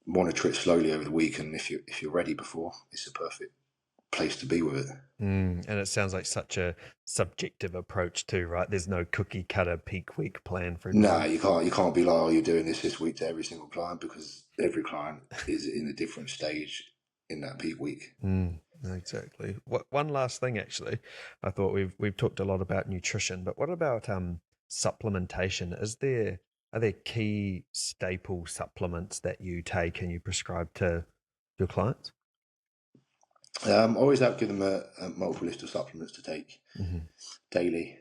monitor it slowly over the week, and if you're ready before, it's a perfect place to be with it. And it sounds like such a subjective approach too, right? There's no cookie cutter peak week plan for No, you can't be like, oh, you're doing this week to every single client, because every client is in a different stage in that peak week. Exactly. One last thing, actually, I thought we've talked a lot about nutrition, but what about supplementation? Are there key staple supplements that you take and you prescribe to your clients? I always have to give them a multiple list of supplements to take daily.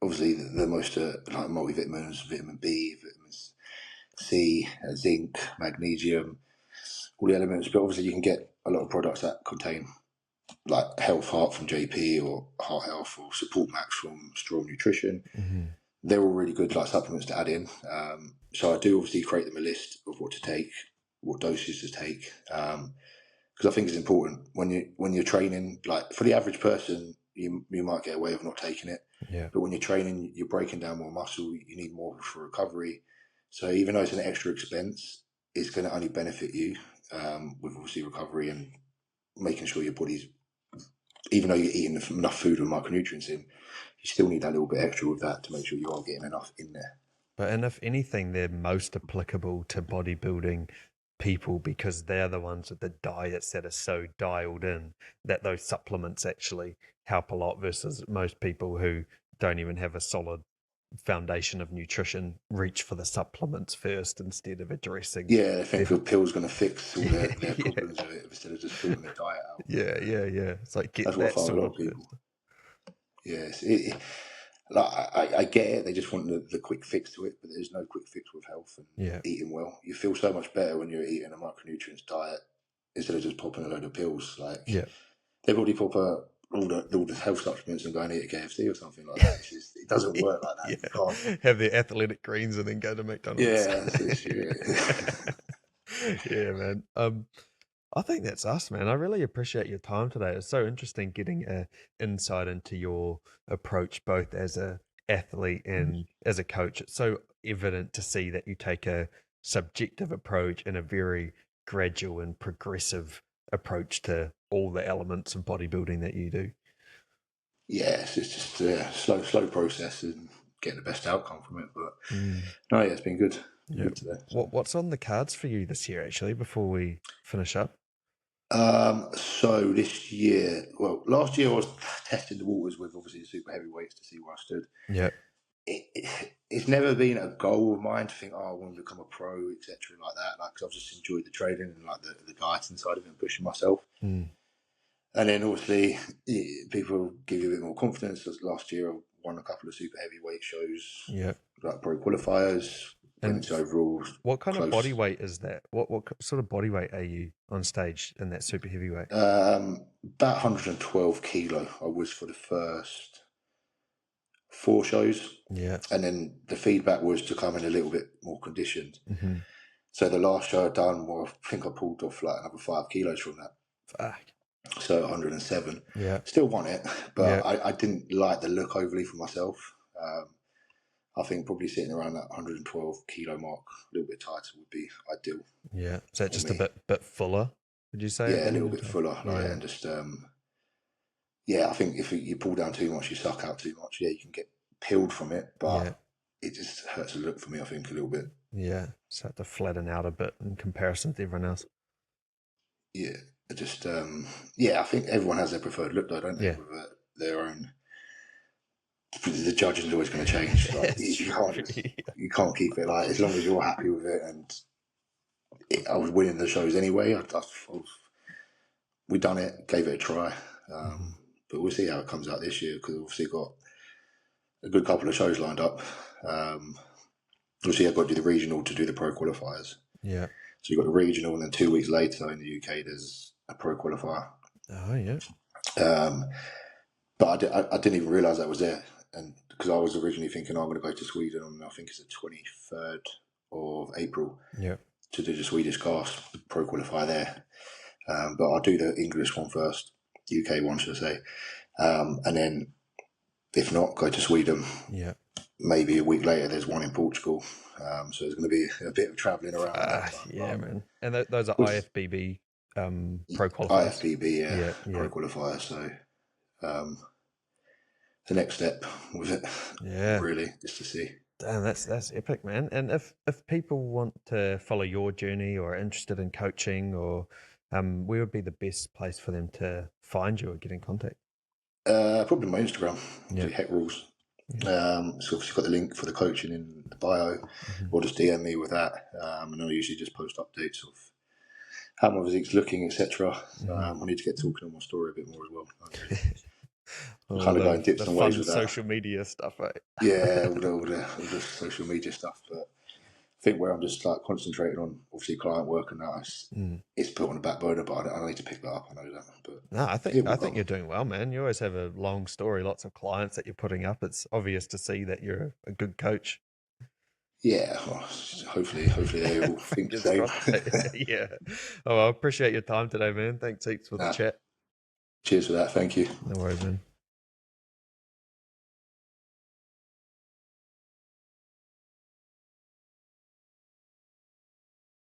Obviously, the most like multivitamins, vitamin B, vitamins C, zinc, magnesium, all the elements. But obviously, you can get a lot of products that contain like Health Heart from JP, or Heart Health, or Support Max from Strong Nutrition. They're all really good like supplements to add in. So I do obviously create them a list of what to take, what doses to take, because I think it's important when you're training. Like for the average person, you might get away with not taking it. Yeah. But when you're training, you're breaking down more muscle. You need more for recovery. So even though it's an extra expense, it's going to only benefit you with obviously recovery and making sure your body's, even though you're eating enough food with micronutrients in, you still need that little bit extra with that to make sure you are getting enough in there. But and if anything, they're most applicable to bodybuilding people because they're the ones with the diets that are so dialed in that those supplements actually help a lot versus most people who don't even have a solid foundation of nutrition reach for the supplements first instead of addressing. Yeah, they think the pill's going to fix all their problems of it instead of just sorting their diet out. Yeah. It's like that's what I find a lot of people. Yes, I get it. They just want the quick fix to it, but there's no quick fix with health and eating well. You feel so much better when you're eating a micronutrients diet instead of just popping a load of pills. Like they probably pop all the health supplements and go and eat at KFC or something like that. It doesn't work like that. You can't have their athletic greens and then go to McDonald's. Yeah, that's the issue. Yeah, man. I think that's us, man. I really appreciate your time today. It's so interesting getting an insight into your approach, both as a athlete and as a coach. It's so evident to see that you take a subjective approach and a very gradual and progressive approach to all the elements of bodybuilding that you do. Yes, it's just a slow process and getting the best outcome from it. But no, yeah, it's been good. Good today. What's on the cards for you this year, actually, before we finish up? So this year, well, last year I was testing the waters with obviously the super heavyweights to see where I stood. Yeah. It's never been a goal of mine to think, I want to become a pro, etc., like that. Like, 'cause I've just enjoyed the training and like the dieting side of it and pushing myself. And then obviously people give you a bit more confidence. Last year I won a couple of super heavyweight shows. Yeah. Like pro qualifiers. And overall, what kind of body weight is that? What sort of body weight are you on stage in that super heavyweight? About 112 kilo. I was for the first 4 shows. Yeah. And then the feedback was to come in a little bit more conditioned. So the last show I'd done, well, I think I pulled off like another 5 kilos from that. Fuck. So 107. Yeah. Still won it, but I didn't like the look overly for myself. I think probably sitting around that 112 kilo mark, a little bit tighter would be ideal. Yeah. Is that just a bit fuller, would you say? Yeah, a little bit fuller. And just, I think if you pull down too much, you suck out too much. Yeah, you can get peeled from it, but it just hurts the look for me, I think, a little bit. Yeah. Start to flatten out a bit in comparison to everyone else. Yeah. Just, I think everyone has their preferred look, though, don't they? With their own. The judging is always going to change. Like, you can't keep it like as long as you're happy with it. And I was winning the shows anyway. We done it, gave it a try, but we'll see how it comes out this year because we've obviously got a good couple of shows lined up. Obviously, I've got to do the regional to do the pro qualifiers. Yeah. So you've got the regional, and then 2 weeks later in the UK, there's a pro qualifier. Oh yeah. But I didn't even realise that was there. And because I was originally thinking, I'm going to go to Sweden on, I think it's the 23rd of April to do the Swedish cast pro qualifier there. But I'll do the English one first, UK one, should I say. And then, if not, go to Sweden. Yeah. Maybe a week later, there's one in Portugal. So there's going to be a bit of travelling around. Man. And those are IFBB pro qualifiers. IFBB, pro qualifier. So the next step was it. Yeah. Really, just to see. Damn, that's epic, man. And if people want to follow your journey or are interested in coaching, or where would be the best place for them to find you or get in contact? Probably my Instagram, Heck Rules. So obviously got the link for the coaching in the bio, or just DM me with that. And I usually just post updates of how my physique's looking, etc. I need to get talking on my story a bit more as well. Kind of going dips and ways with that. Social media stuff, right? Yeah, all the social media stuff. But I think where I'm just like concentrating on obviously client work and that, it's put on the back burner. But I need to pick that up. I know that. But no, I think you're doing well, man. You always have a long story, lots of clients that you're putting up. It's obvious to see that you're a good coach. Yeah, well, hopefully they all think the same. Yeah. Oh, I appreciate your time today, man. Thanks heaps for the chat. Cheers for that. Thank you. No worries, man.